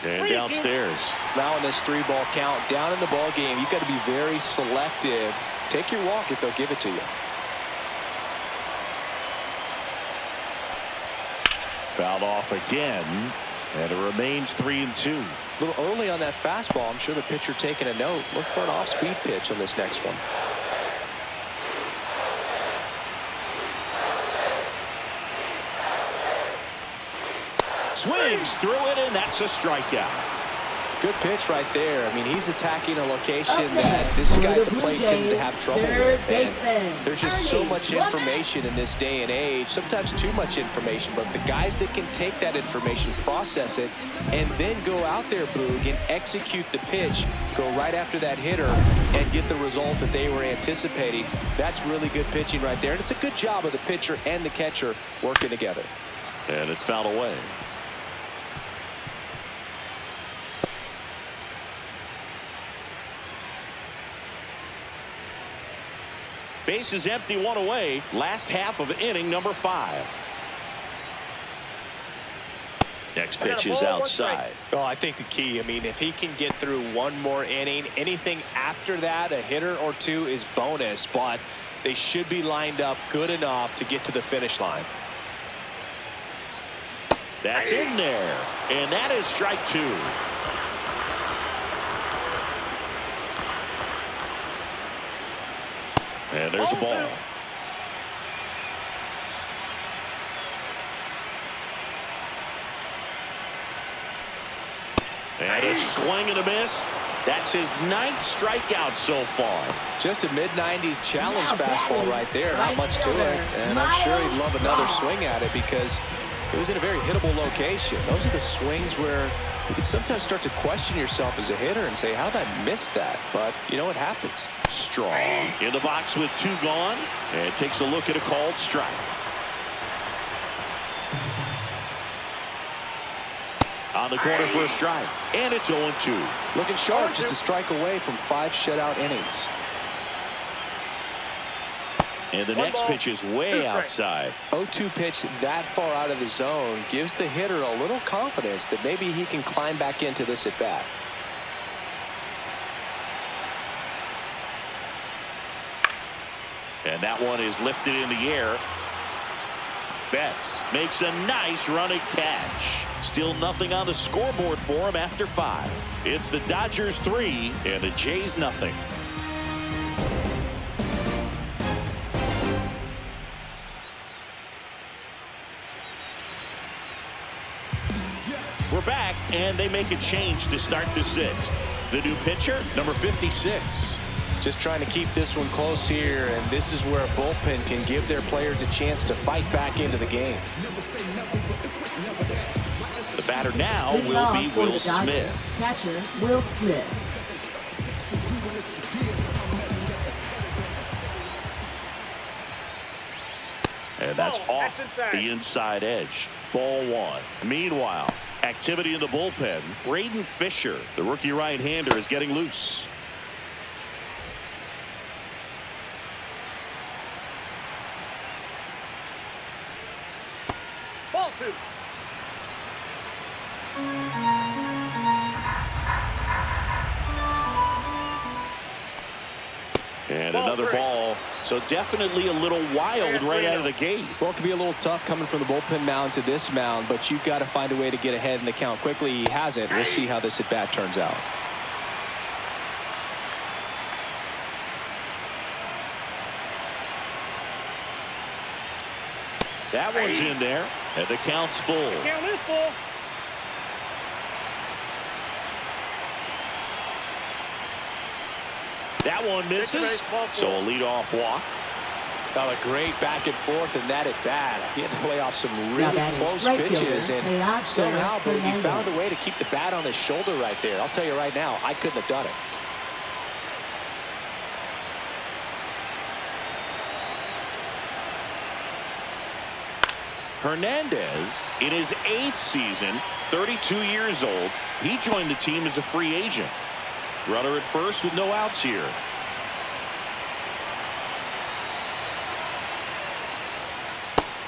S2: And downstairs.
S3: Now in this 3-ball count, down in the ball game, you've got to be very selective. Take your walk if they'll give it to you.
S2: Fouled off again, and it remains 3-2.
S3: A little early on that fastball. I'm sure the pitcher taking a note. Look for an off-speed pitch on this next one.
S2: Swings through it, and that's a strikeout.
S3: Good pitch right there. I mean, he's attacking a location that this guy at the plate tends to have trouble with. And there's just so much information in this day and age, sometimes too much information, but the guys that can take that information, process it, and then go out there, Boog, and execute the pitch, go right after that hitter, and get the result that they were anticipating. That's really good pitching right there, and it's a good job of the pitcher and the catcher working together.
S2: And it's fouled away. Base is empty, 1 away. Last half of inning number 5. Next pitch is outside.
S3: Well, I think the key, I mean, if he can get through one more inning, anything after that, a hitter or two is bonus, but they should be lined up good enough to get to the finish line.
S2: That's in there, and that is strike two. And there's a ball. And a swing and a miss. That's his 9th strikeout so far.
S3: Just a mid-90s challenge fastball right there. Not much to it. And I'm sure he'd love another swing at it because it was in a very hittable location. Those are the swings where you can sometimes start to question yourself as a hitter and say, how did I miss that? But, you know, it happens.
S2: Strong in the box with 2 gone. And takes a look at a called strike. On the corner for a strike. And it's 0-2.
S3: Looking sharp, just a strike away from 5 shutout innings.
S2: And the next pitch is way outside.
S3: 0-2 pitch that far out of the zone gives the hitter a little confidence that maybe he can climb back into this at bat.
S2: And that one is lifted in the air. Betts makes a nice running catch. Still nothing on the scoreboard for him after 5. It's the Dodgers 3 and the Jays nothing. We're back, and they make a change to start the 6th. The new pitcher, number 56.
S3: Just trying to keep this one close here, and this is where a bullpen can give their players a chance to fight back into the game.
S2: The batter now will be Will Smith.
S5: Catcher, Will Smith.
S2: And that's off the inside edge. Ball 1. Meanwhile, activity in the bullpen. Braden Fisher, the rookie right-hander, is getting loose.
S4: Ball 2.
S2: And another ball. So definitely a little wild right out of the gate.
S3: Well, it could be a little tough coming from the bullpen mound to this mound, but you've got to find a way to get ahead in the count quickly. He hasn't. We'll see how this at bat turns out.
S2: That one's in there, and the count's full.
S4: Count is full.
S2: That one misses, so a leadoff walk.
S3: Now a great back and forth, and that at bat. He had to lay off some really close pitches, and somehow he found a way to keep the bat on his shoulder right there. I'll tell you right now, I couldn't have done it.
S2: Hernandez, in his 8th season, 32 years old, he joined the team as a free agent. Runner at first with no outs here.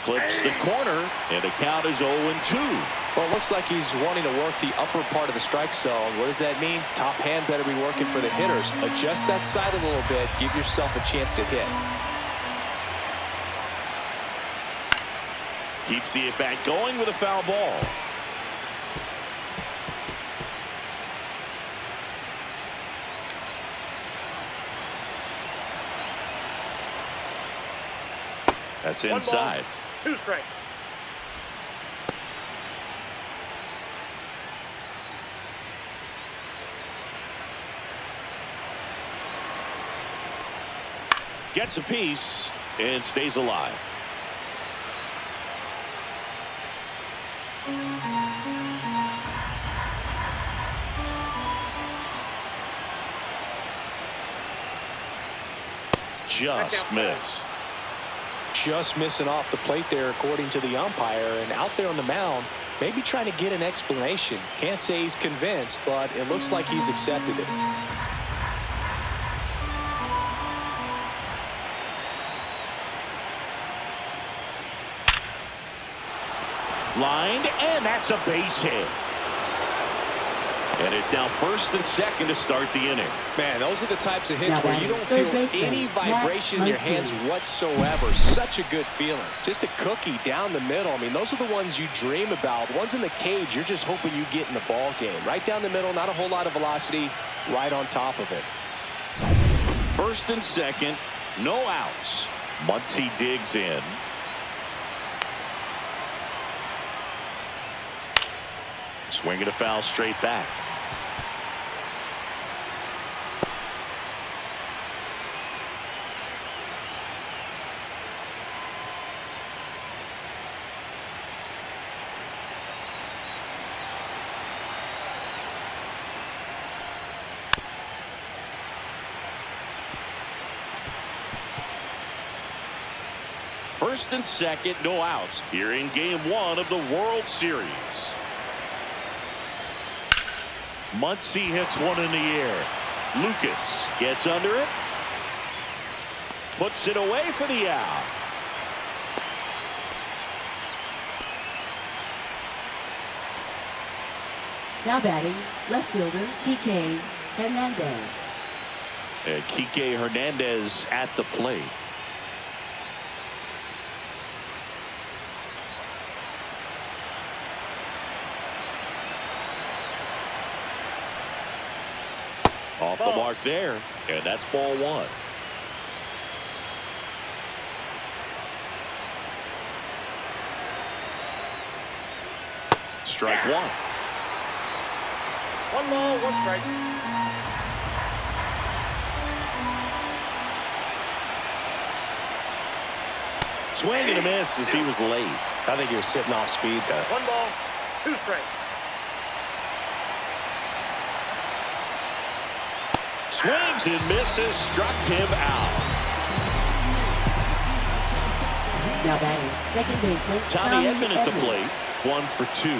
S2: Clips the corner, and the count is 0-2.
S3: Well, it looks like he's wanting to work the upper part of the strike zone. What does that mean? Top hand better be working for the hitters. Adjust that side a little bit. Give yourself a chance to hit.
S2: Keeps the at-bat going with a foul ball. That's inside.
S4: 2 strike.
S2: Gets a piece and stays alive. Just missed.
S3: Just missing off the plate there, according to the umpire, and out there on the mound, maybe trying to get an explanation. Can't say he's convinced, but it looks like he's accepted it.
S2: Lined, and that's a base hit. And it's now 1st and 2nd to start the inning.
S3: Man, those are the types of hits
S5: Now
S3: where you don't
S5: third
S3: feel
S5: baseman,
S3: any vibration in your hands
S5: Muncy.
S3: whatsoever. Such a good feeling. Just a cookie down the middle. I mean, those are the ones you dream about. Ones in the cage, you're just hoping you get in the ball game. Right down the middle, not a whole lot of velocity, right on top of it.
S2: 1st and 2nd, no outs. Muncy digs in. Swinging a foul straight back. First and 2nd, no outs here in Game 1 of the World Series. Muncy hits one in the air. Lucas gets under it. Puts it away for the out.
S5: Now batting, left fielder, Kike Hernandez.
S2: And Kike Hernandez at the plate. Off the mark there, and that's ball 1. Strike 1.
S4: 1 ball, 1 strike.
S2: Swing and a miss as he was late.
S3: I think he was sitting off speed there.
S4: 1 ball, 2 strikes.
S2: Swings and misses, struck him out.
S5: Now batting, second baseman,
S2: Tommy Edman at the plate, 1 for 2.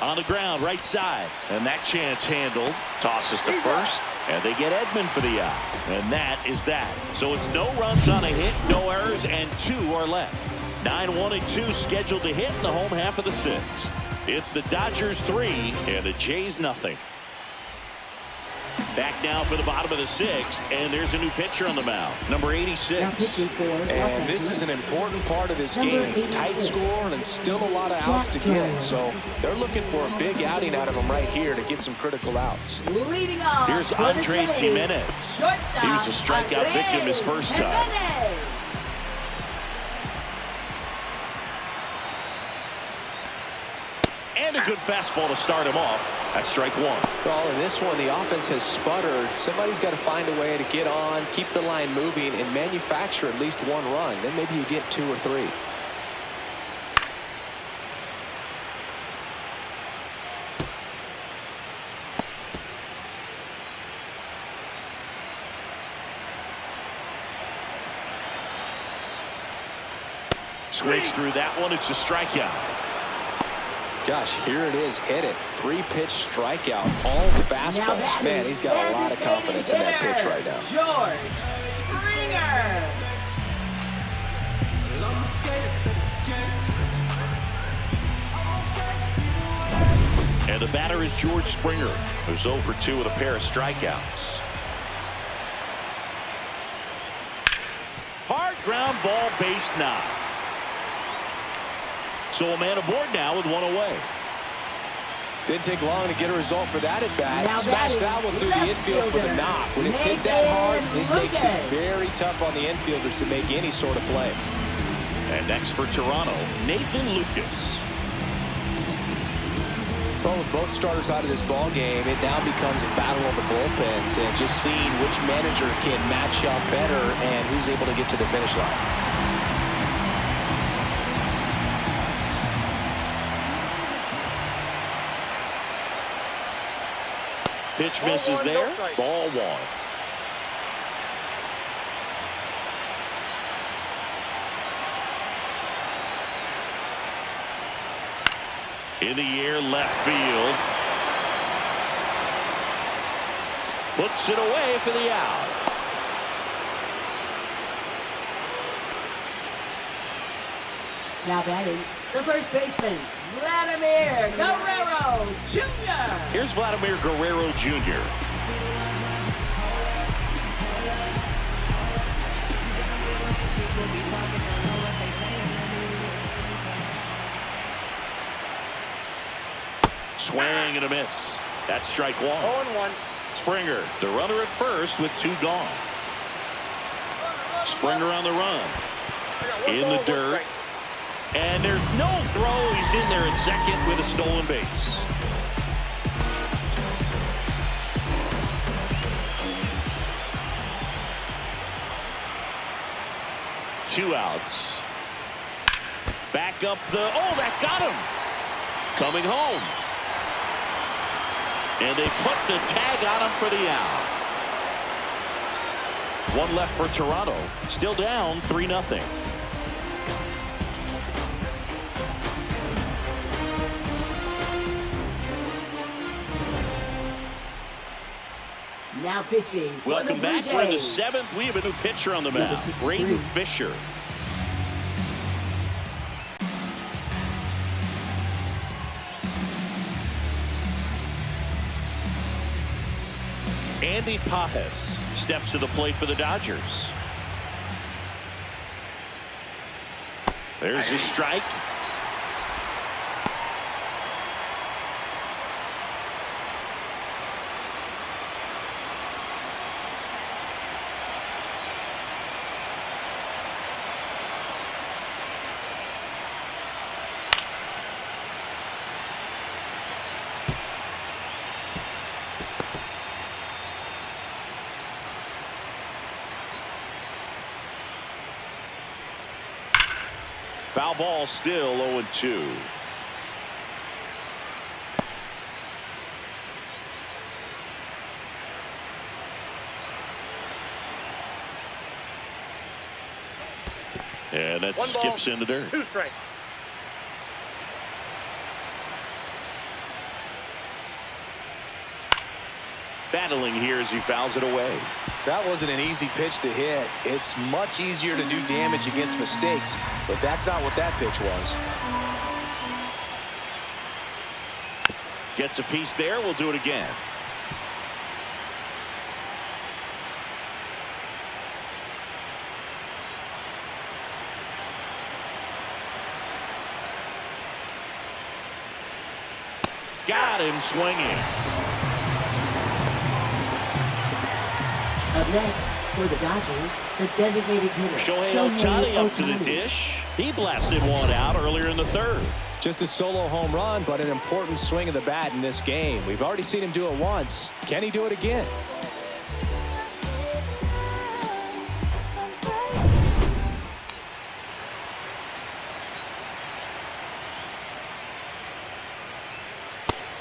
S2: On the ground, right side, and that chance handled. Tosses to first, and they get Edman for the out. And that is that. So it's no runs on a hit, no errors, and 2 are left. 9-1 and 2 scheduled to hit in the home half of the 6th. It's the Dodgers 3 and the Jays nothing. Back now for the bottom of the 6th, and there's a new pitcher on the mound, number 86.
S5: Now pitching for Los
S3: And this
S5: Angeles.
S3: is an important part of this
S5: Number
S3: game.
S5: 86.
S3: Tight score and still a lot of outs to get. So they're looking for a big outing out of him right here to get some critical outs.
S5: Leading off
S2: Here's
S5: for the
S2: Andres
S5: Jays.
S2: Jimenez.
S5: Shortstop,
S2: He was a strikeout
S5: Andres
S2: victim his first time.
S5: Jimenez.
S2: And a good fastball to start him off. That's strike 1.
S3: Well, in this one, the offense has sputtered. Somebody's got to find a way to get on, keep the line moving, and manufacture at least 1 run. Then maybe you get 2 or 3.
S2: Swings through that one. It's a strikeout.
S3: Gosh, here it is. Hit it. 3-pitch strikeout. All fastballs. Man, he's got a lot of confidence in that pitch right now.
S5: George Springer.
S2: And the batter is George Springer, who's 0 for 2 with a pair of strikeouts. Hard ground ball, base knock. So a man aboard now with 1 away.
S3: Didn't take long to get a result for that at bat.
S5: Now
S3: Smashed
S5: batting,
S3: that one through the
S5: left
S3: infield for the
S5: fielder,
S3: knock. When it's hit that hard, it makes it
S5: Lucas.
S3: very tough on the infielders to make any sort of play.
S2: And next for Toronto, Nathan Lucas.
S3: Well, with both starters out of this ball game, it now becomes a battle of the bullpens and just seeing which manager can match up better and who's able to get to the finish line.
S2: Pitch
S4: Ball
S2: misses
S4: 1, no
S2: there.
S4: strike.
S2: Ball 1. In the air, left field. Puts it away for the out.
S5: Now batting, the first baseman, Vladimir Guerrero Jr.
S2: Here's Vladimir Guerrero Jr. Swing and a miss. That's strike one.
S4: 0-1.
S2: Springer, the runner at first with 2 gone. Springer on the run. In the dirt. And there's no throw. He's in there at second with a stolen base. Two outs. Back up the... Oh, that got him. Coming home. And they put the tag on him for the out. One left for Toronto. Still down 3-0.
S5: Now pitching. for
S2: Welcome
S5: the Blue
S2: back. We're in the
S5: Jays.
S2: 7th. We have a new pitcher on the
S5: Number
S2: mound.
S5: 63.
S2: Braden Fisher. Andy Pajes steps to the plate for the Dodgers. There's a strike. Foul ball, still 0-2. And that
S4: 1 ball,
S2: skips in the dirt.
S4: 2 strikes.
S2: Battling here as he fouls it away.
S3: That wasn't an easy pitch to hit. It's much easier to do damage against mistakes, but that's not what that pitch was.
S2: Gets a piece there. We'll do it again. Got him swinging.
S5: Up next, for the Dodgers, the designated hitter,
S2: Shohei Ohtani up to the dish. He blasted one out earlier in the 3rd.
S3: Just a solo home run, but an important swing of the bat in this game. We've already seen him do it once. Can he do it again?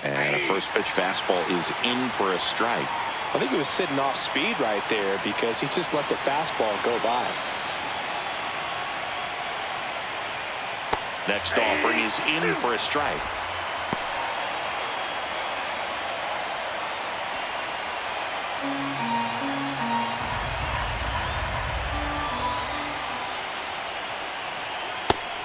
S2: And a first pitch fastball is in for a strike.
S3: I think he was sitting off speed right there because he just let the fastball go by.
S2: Next offering is in for a strike.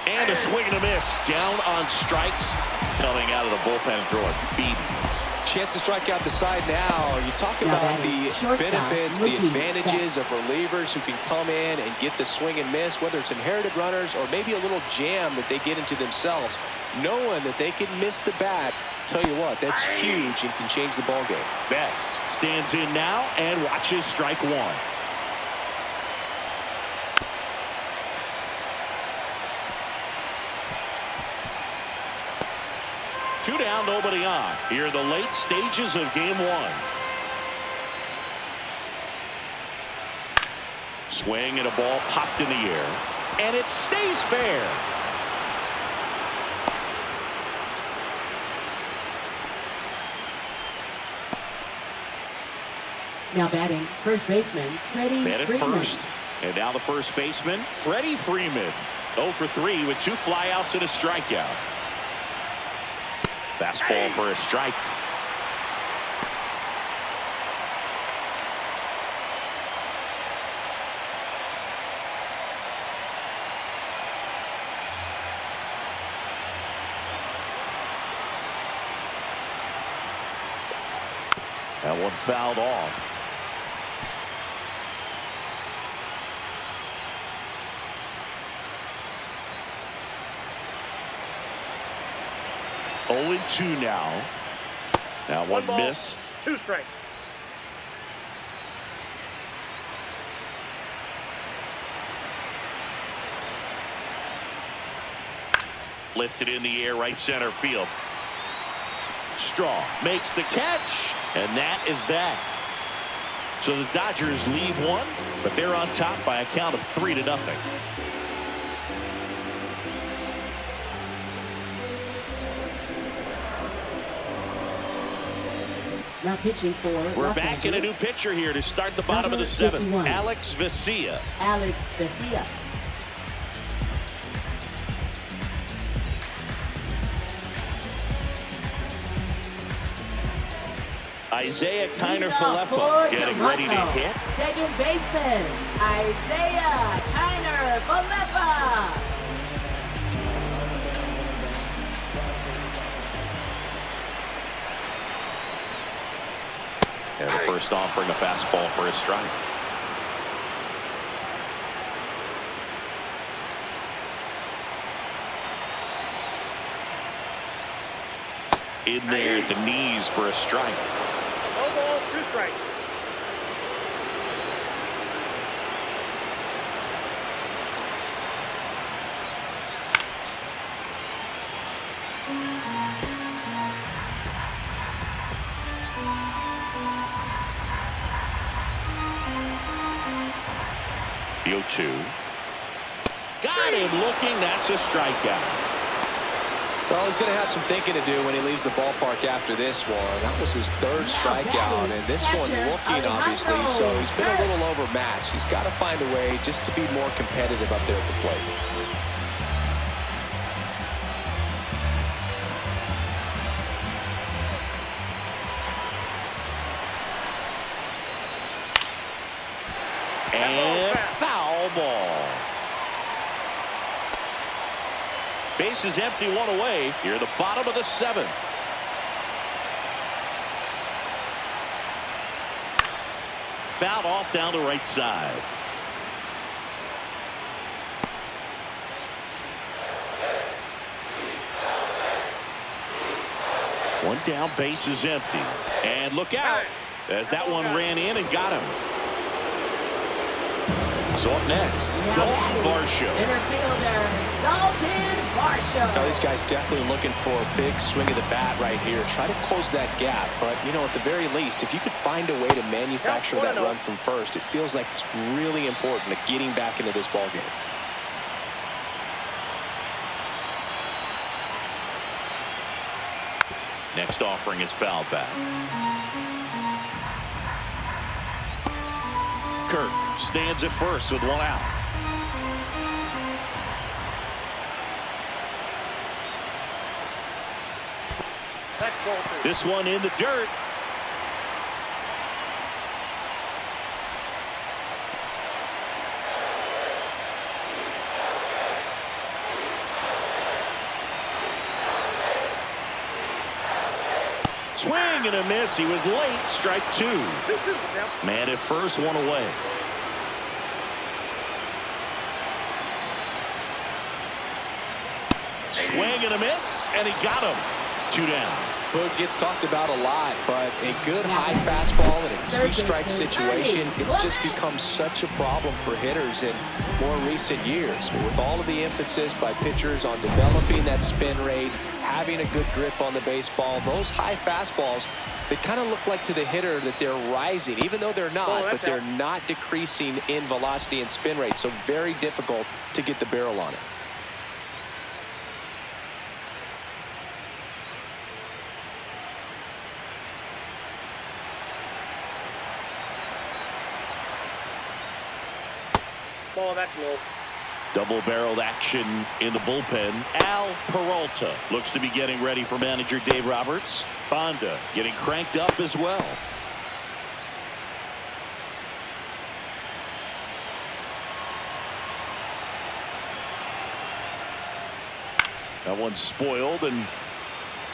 S2: And a swing and a miss. Down on strikes. Coming out of the bullpen and throwing BBs.
S3: Chance to strike out the side now. You talk
S5: Now
S3: about
S5: batting,
S3: the
S5: shortstop,
S3: benefits, the
S5: Mookie
S3: advantages
S5: Betts.
S3: of relievers who can come in and get the swing and miss, whether it's inherited runners or maybe a little jam that they get into themselves. Knowing that they can miss the bat, tell you what, that's huge and can change the ball game.
S2: Betts stands in now and watches strike one. Two down, nobody on. Here are the late stages of game one. Swing and a ball popped in the air. And it stays fair.
S5: Now batting, first baseman, Freddie
S2: Man at
S5: Freeman.
S2: first. And now the first baseman, Freddie Freeman. 0 for 3 with 2 flyouts and a strikeout. Fastball for a strike. That one fouled off. Oh, 0-2 now. That one
S4: ball,
S2: missed.
S4: 2 strikes.
S2: Lifted in the air, right center field. Straw makes the catch, and that is that. So the Dodgers lead one, but they're on top by a count of 3-0.
S5: Now pitching for
S2: We're
S5: Los
S2: back in a new
S5: Angeles,
S2: pitcher here to start the bottom of the
S5: Number
S2: 7th.
S5: 51.
S2: Alex Vesia.
S5: Alex Vesia.
S2: Isaiah
S5: Leading off
S2: Kiner-Falefa
S5: for
S2: getting ready to
S5: Toronto,
S2: hit.
S5: Second baseman, Isaiah Kiner-Falefa.
S2: And the first offering a fastball for a strike. In there at the knees for a strike.
S4: No ball, 2 strikes.
S2: The 0-2. Got him looking. That's a strikeout.
S3: Well, he's going to have some thinking to do when he leaves the ballpark after this one. That was his 3rd strikeout, and this one looking, obviously, so he's been a little overmatched. He's got to find a way just to be more competitive up there at the plate.
S2: And foul ball. Base is empty, 1 away. Here at the bottom of the 7th. Fouled off down the right side. One down, base is empty. And look out as that one ran in and got him. So up next, Dalton Varsho.
S5: Center fielder, Dalton Varsho.
S3: Now, these guys definitely looking for a big swing of the bat right here. Try to close that gap, but, you know, at the very least, if you could find a way to manufacture that run from first, it feels like it's really important to getting back into this ballgame.
S2: Next offering is fouled back. Kirk stands at first with 1 out.
S4: That's ball 2.
S2: This one in the dirt. Swing and a miss. He was late. Strike 2. Man at first, 1 away. Swing and a miss, and he got him. 2 down.
S3: Boog gets talked about a lot, but a good high fastball in a 3-strike situation, it's just become such a problem for hitters in more recent years. With all of the emphasis by pitchers on developing that spin rate, having a good grip on the baseball, those high fastballs, they kind of look like to the hitter that they're rising, even though they're not, but they're not decreasing in velocity and spin rate, so very difficult to get the barrel on it.
S4: Ball, that's low.
S2: Double-barreled action in the bullpen. Al Peralta looks to be getting ready for manager Dave Roberts. Bonda getting cranked up as well. That one's spoiled, and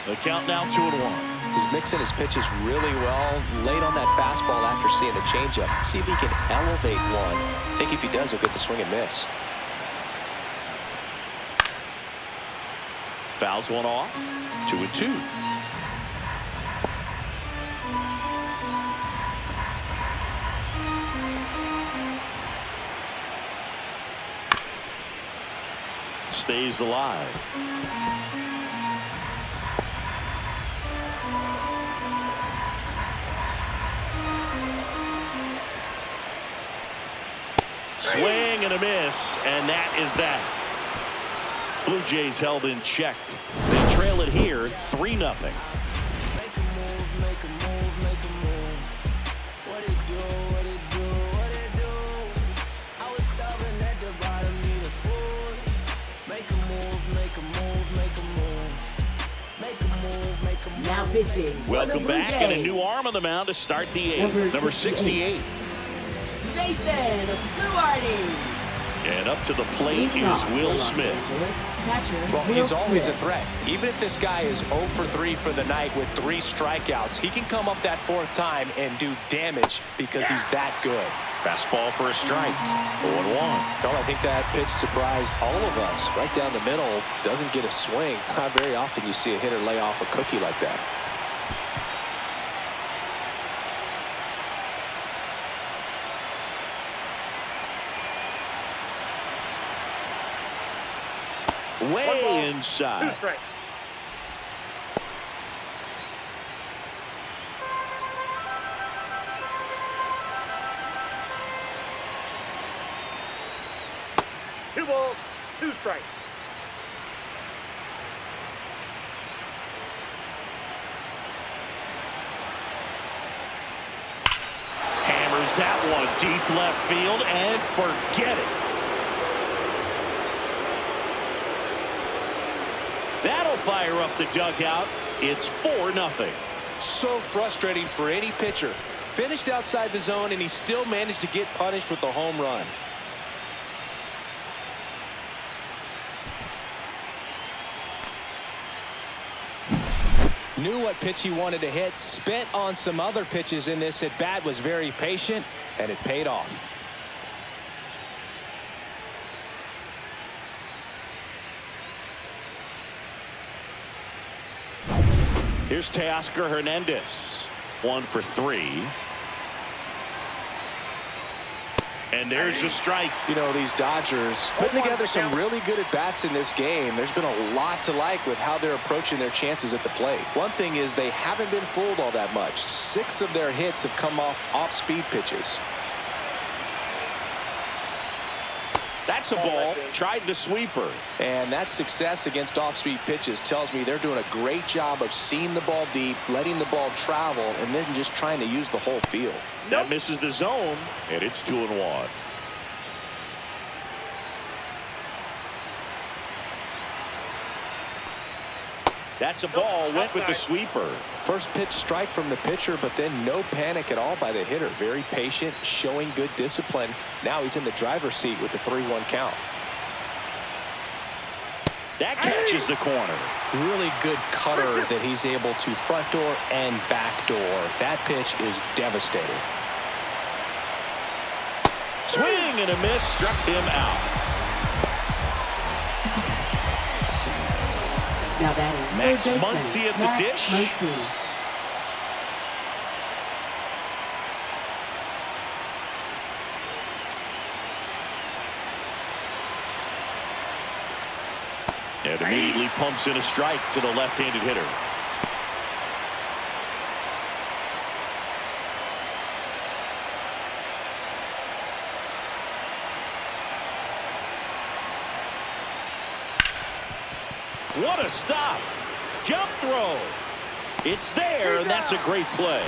S2: the count now 2-1.
S3: He's mixing his pitches really well, late on that fastball after seeing the changeup. See if he can elevate one. I think if he does, he'll get the swing and miss.
S2: Fouls one off. 2-2. Stays alive. Swing and a miss, and that is that. Blue Jays held in check. They trail it here 3-0.
S6: Make a move, make a move, make a move. What it do, what it do, what it do? I was starving at the bottom, need a food. Make a move, make a move, make a move. Make a move, make a move.
S5: Now pitching.
S2: Welcome back, and a new arm on the mound to start the eighth. Number 68.
S5: Jason Duarte.
S2: And up to the plate is Will Smith.
S3: Well, he's always a threat. Even if this guy is 0 for 3 for the night with 3 strikeouts, he can come up that 4th time and do damage because he's that good.
S2: Fastball for a strike. 0-1.
S3: Well, I think that pitch surprised all of us. Right down the middle, doesn't get a swing. Not very often you see a hitter lay off a cookie like that.
S2: Way inside.
S4: 2 strikes. Two balls, 2 strikes.
S2: Hammers that one deep left field and forget it. That'll fire up the dugout. It's 4-0.
S3: So frustrating for any pitcher. Finished outside the zone, and he still managed to get punished with a home run. Knew what pitch he wanted to hit, spent on some other pitches in this at bat, was very patient, and it paid off.
S2: Here's Teoscar Hernandez. 1 for 3. And there's a strike.
S3: You know, these Dodgers putting together some really good at-bats in this game. There's been a lot to like with how they're approaching their chances at the plate. One thing is they haven't been fooled all that much. 6 of their hits have come off-speed pitches.
S2: That's a ball. Tried the sweeper.
S3: And that success against off-speed pitches tells me they're doing a great job of seeing the ball deep, letting the ball travel, and then just trying to use the whole field.
S2: That misses the zone, and it's 2-1. That's a ball. Went with the sweeper.
S3: First pitch strike from the pitcher, but then no panic at all by the hitter. Very patient, showing good discipline. Now he's in the driver's seat with the 3-1 count.
S2: That catches the corner.
S3: Really good cutter that he's able to front door and back door. That pitch is devastating.
S2: Swing and a miss. Struck him out.
S5: Now batting.
S2: Max
S5: third baseman,
S2: Muncy at the
S5: Max
S2: dish.
S5: Muncy.
S2: And immediately pumps in a strike to the left-handed hitter. What a stop. Jump throw. It's there, and that's a great play.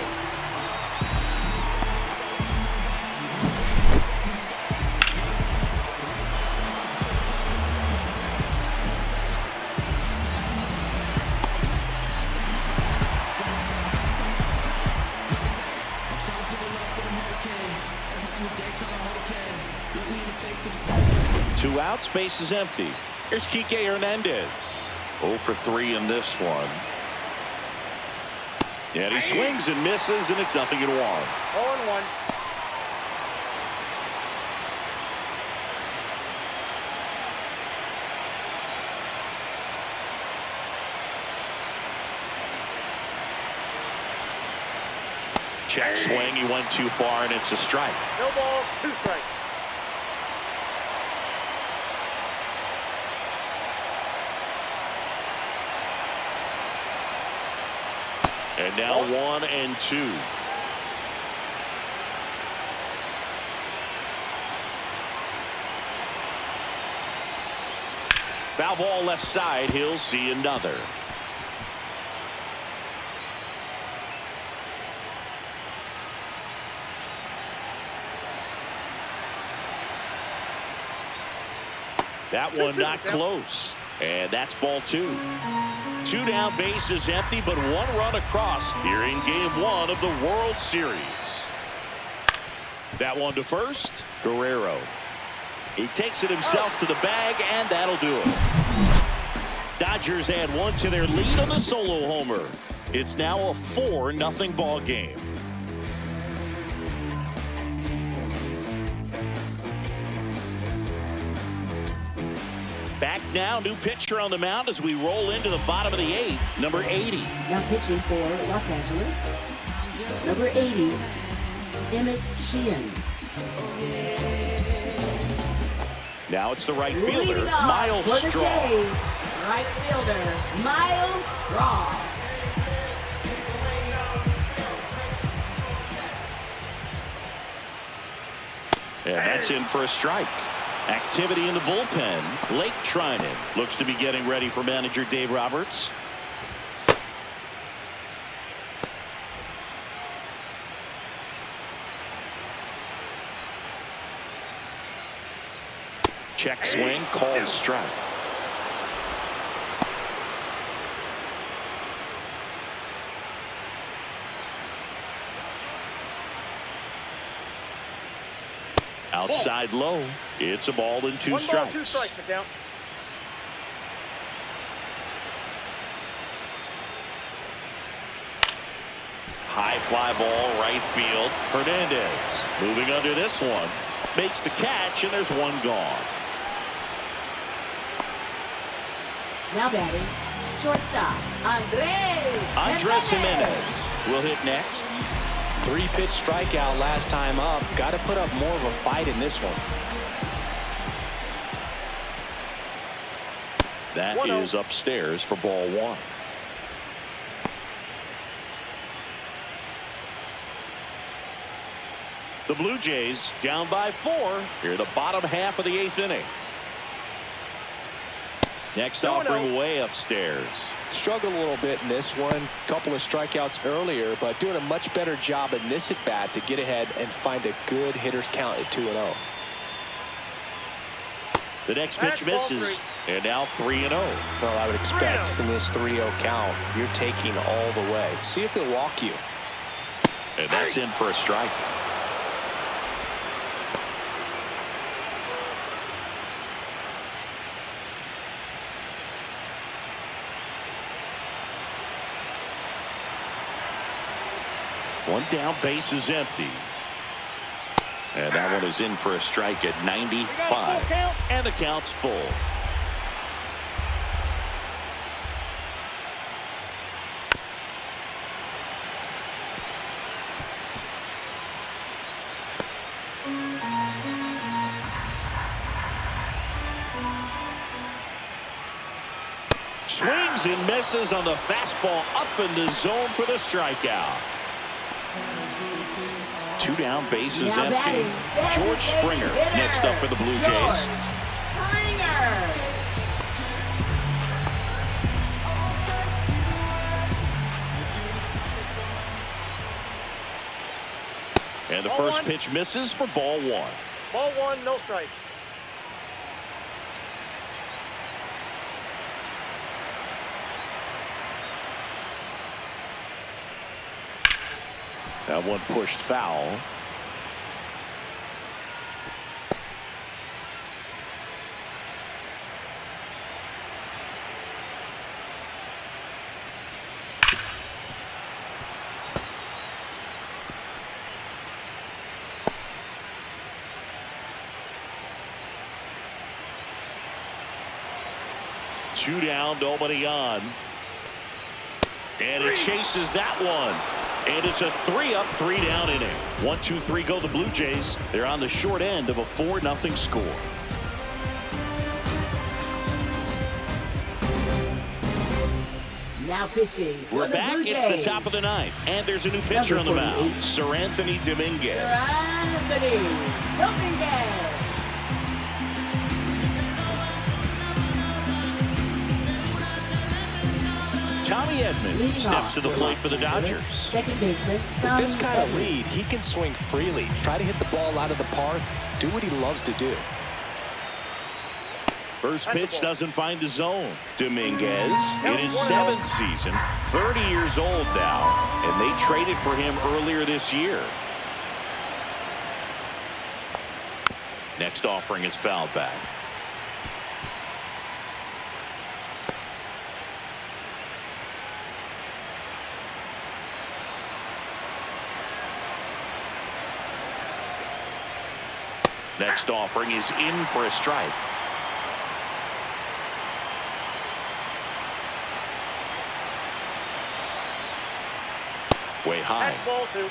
S2: Two outs, base is empty. Here's Kike Hernandez. 0 for 3 in this one. And he swings and misses, and it's 0-1.
S4: 0-1.
S2: Check swing. He went too far, and it's a strike.
S4: No ball, 2 strikes.
S2: And now 1-2. Foul ball left side. He'll see another. That one not close. And that's ball 2. 2 down, bases empty, but 1 run across here in game 1 of the World Series. That one to first. Guerrero. He takes it himself to the bag, and that'll do it. Dodgers add 1 to their lead on the solo homer. It's now a 4-0 ball game. Back now, new pitcher on the mound as we roll into the bottom of the 8th, number 80.
S5: Now pitching for Los Angeles, number 80, Emmett Sheehan.
S2: Now it's the right fielder,
S5: Leading off
S2: Miles
S5: for the
S2: Straw.
S5: Jays, right fielder, Miles Straw.
S2: And that's in for a strike. Activity in the bullpen. Lake Trinan looks to be getting ready for manager Dave Roberts. Check swing, called strike. Outside low. It's a ball and 2
S4: 1
S2: strikes.
S4: ball, 2 strikes, McDowell.
S2: High fly ball, right field. Hernandez moving under this one. Makes the catch, and there's 1 gone.
S5: Now batting, shortstop,
S2: Andres Jimenez will hit next.
S3: 3-pitch strikeout last time up. Got to put up more of a fight in this one.
S2: That
S4: 1-0.
S2: is upstairs for ball 1. The Blue Jays down by 4 here, the bottom half of the 8th inning. Next offering way upstairs.
S3: Struggled a little bit in this one. Couple of strikeouts earlier, but doing a much better job in this at bat to get ahead and find a good hitter's count at 2-0.
S2: The next pitch misses, and now 3-0.
S3: Well, I would expect in this 3-0 count, you're taking all the way. See if he'll walk you.
S2: And that's in for a strike. One down, base is empty. And that one is in for a strike at 95. And the count's full. Swings and misses on the fastball up in the zone for the strikeout. 2 down, bases
S5: Now
S2: empty.
S5: batting,
S2: George Springer next up for the Blue Jays.
S5: Springer.
S2: And the
S4: Ball
S2: first
S4: 1.
S2: pitch misses for ball 1.
S4: Ball 1, no strike.
S2: That one pushed foul. 2 down, nobody on. And it chases that one. And it's a 3-up, 3-down inning. 1, 2, 3 go the Blue Jays. They're on the short end of a 4-0 score.
S5: Now pitching for
S2: We're
S5: the
S2: back.
S5: Blue
S2: It's the
S5: Jays.
S2: top of the ninth. And there's a new pitcher on the mound. Sir Anthony Dominguez.
S5: Anthony Dominguez.
S2: Tommy Edman
S5: Leading
S2: steps
S5: off
S2: to the
S5: for
S2: plate
S5: Los
S2: for the
S5: Angeles,
S2: Dodgers.
S5: Second baseman
S3: With
S5: Tommy
S3: this kind of
S5: Edman.
S3: lead, he can swing freely. Try to hit the ball out of the park. Do what he loves to do.
S2: First pitch doesn't find the zone. Dominguez in his 7th season, 30 years old now, and they traded for him earlier this year. Next offering is fouled back. Next offering is in for a strike. Way high.
S4: That's ball 2.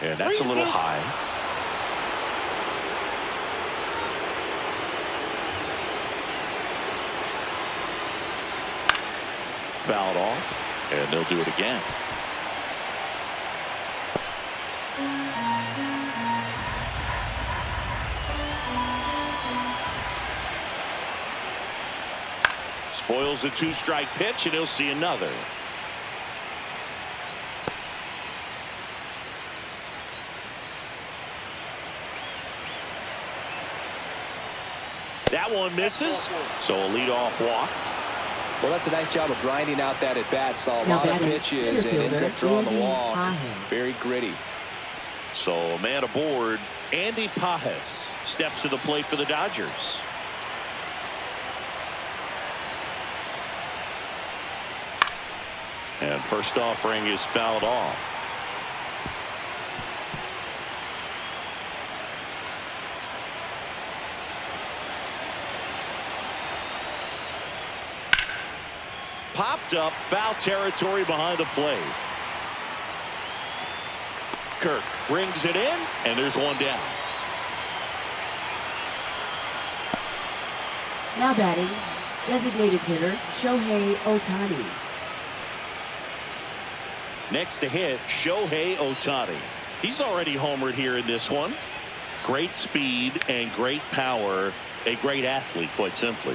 S2: And that's a little high. Fouled off, and they'll do it again. Spoils the 2-strike pitch, and he'll see another. That one misses, so a leadoff walk.
S3: Well, that's a nice job of grinding out that at bat. Saw a
S5: Now
S3: lot of
S5: batting
S3: pitches and
S5: center
S3: ends up
S5: fielder,
S3: drawing the
S5: Andy
S3: walk.
S5: Pajes.
S3: Very gritty.
S2: So a man aboard. Andy Pajes steps to the plate for the Dodgers. And first offering is fouled off. Popped up, foul territory behind the plate. Kirk brings it in, and there's one down.
S5: Now batting, designated hitter Shohei Ohtani.
S2: Next to hit, Shohei Ohtani. He's already homered here in this one. Great speed and great power. A great athlete, quite simply.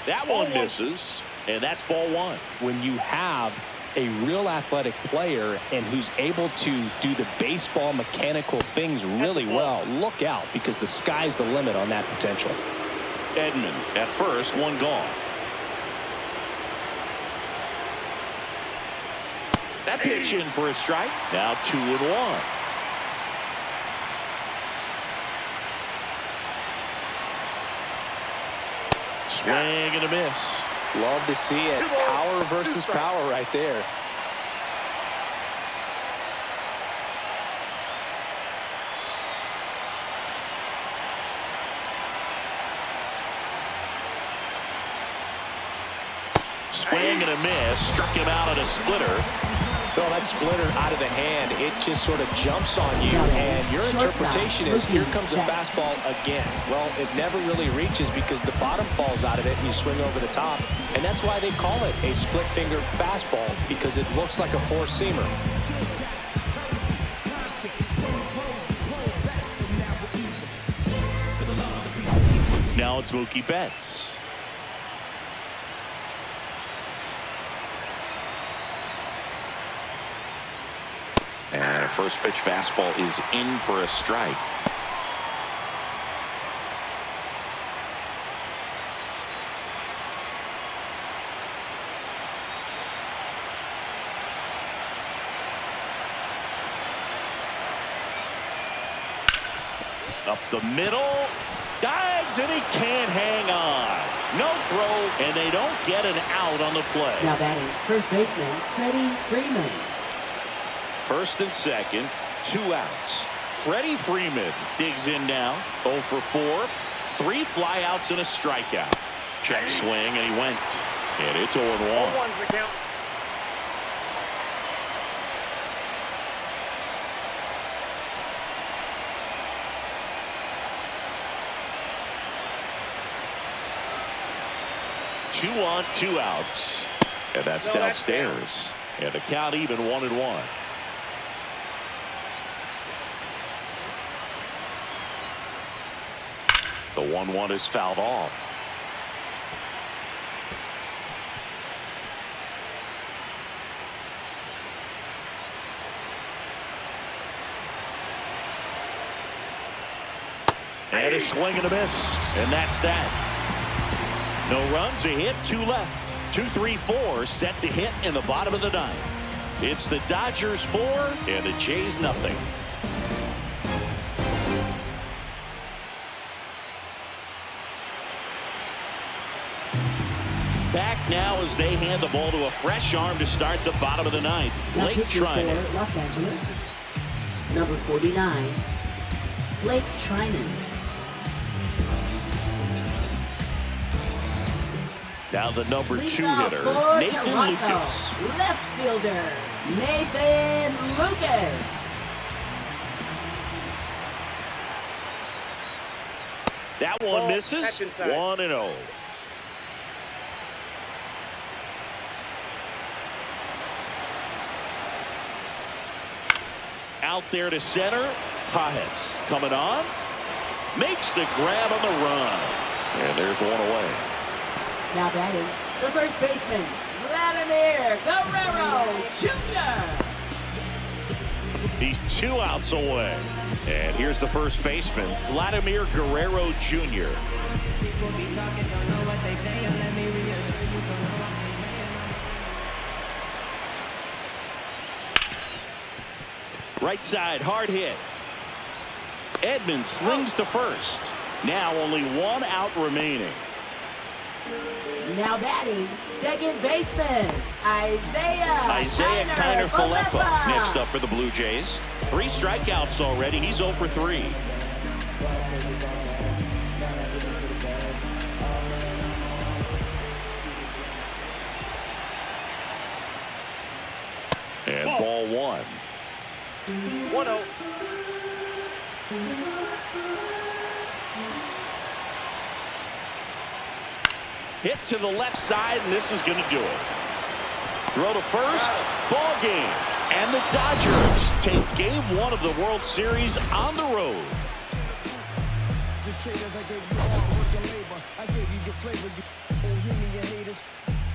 S2: That one misses, and that's ball 1.
S3: When you have a real athletic player and who's able to do the baseball mechanical things really well, look out, because the sky's the limit on that potential.
S2: Edman at first, one gone. That pitch in for a strike. Now 2-1. Swing and a miss.
S3: Love to see it. Power versus power right there.
S2: Swing and a miss. Struck him out on a splitter.
S3: Throw that splitter out of the hand. It just sort of jumps on you, and your interpretation is, here comes a fastball again. Well, it never really reaches because the bottom falls out of it and you swing over the top, and that's why they call it a split-fingered fastball, because it looks like a four-seamer.
S2: Now it's Mookie Betts. And a first pitch fastball is in for a strike. Up the middle. Dives, and he can't hang on. No throw, and they don't get an out on the play.
S5: Now batting, first baseman, Freddie Freeman.
S2: First and second, 2 outs. Freddie Freeman digs in now. 0 for 4. 3 flyouts and a strikeout. Check swing, and he went. And it's 0-1.
S4: 0-1's the count.
S2: Two on, 2 outs. And that's downstairs. And the count even 1-1. The 1-1 is fouled off. And a swing and a miss. And that's that. No runs, a hit, 2 left. 2-3-4 set to hit in the bottom of the 9th. It's the Dodgers 4 and the Jays nothing. Back now as they hand the ball to a fresh arm to start the bottom of the 9th.
S5: Now
S2: Blake
S5: pitching
S2: Trinan.
S5: for Los Angeles, number 49, Blake Trinan.
S2: Down the number 2
S5: Leadoff
S2: hitter,
S5: for
S2: Nathan
S5: Toronto,
S2: Lucas.
S5: left fielder, Nathan Lucas.
S2: That one
S4: Ball,
S2: misses.
S4: catch inside.
S2: 1-0. Out there to center. Pajes coming on. Makes the grab on the run. And there's one away.
S5: Now batting, the first baseman, Vladimir Guerrero Jr.
S2: He's 2 outs away. And here's the first baseman, Vladimir Guerrero Jr. Right side, hard hit. Edmonds slings to first. Now only 1 out remaining.
S5: Now batting, second baseman,
S2: Isaiah Kiner-Falefa next up for the Blue Jays. 3 strikeouts already. He's 0 for 3. And ball 1.
S4: 1-0.
S2: Hit to the left side, and this is going to do it. Throw to first, ball game. And the Dodgers take game 1 of the World Series on the road.
S9: Just traders, I gave you hard work and labor. I gave you the flavor. You hear me, your haters.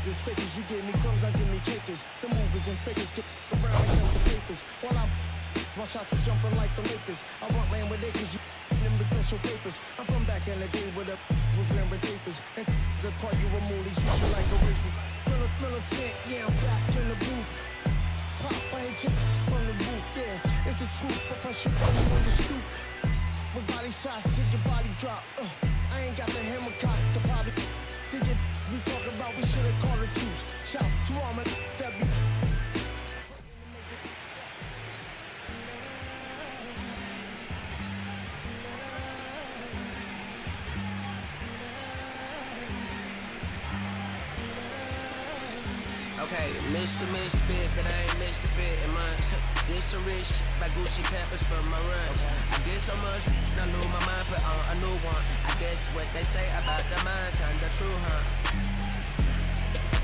S9: This fakers, you gave me crumbs, I give me cakers. The movers and fakers get around against the papers. While my shots is jumping like the Lakers. I want land with acres, you them the potential papers. I'm from back in the day with remember tapers. And the call you a moolie, treat you like a racist. Militant, yeah, I'm back in the booth. Pop, I hit you from the roof, yeah. It's the truth, but pressure on you on the stoop. With body shots, till your body drop. I ain't got the hammer cock, the body. Did you we talk about, we should've called a truce. Shout to all my that be.
S6: Okay, Mr. Misfit, but I ain't Mr. Fit in mine. Get some rich shit by Gucci Pampers for my runs. I get so much, I lose my mind, put on a new one. I guess what they say about the mind, kinda true, huh?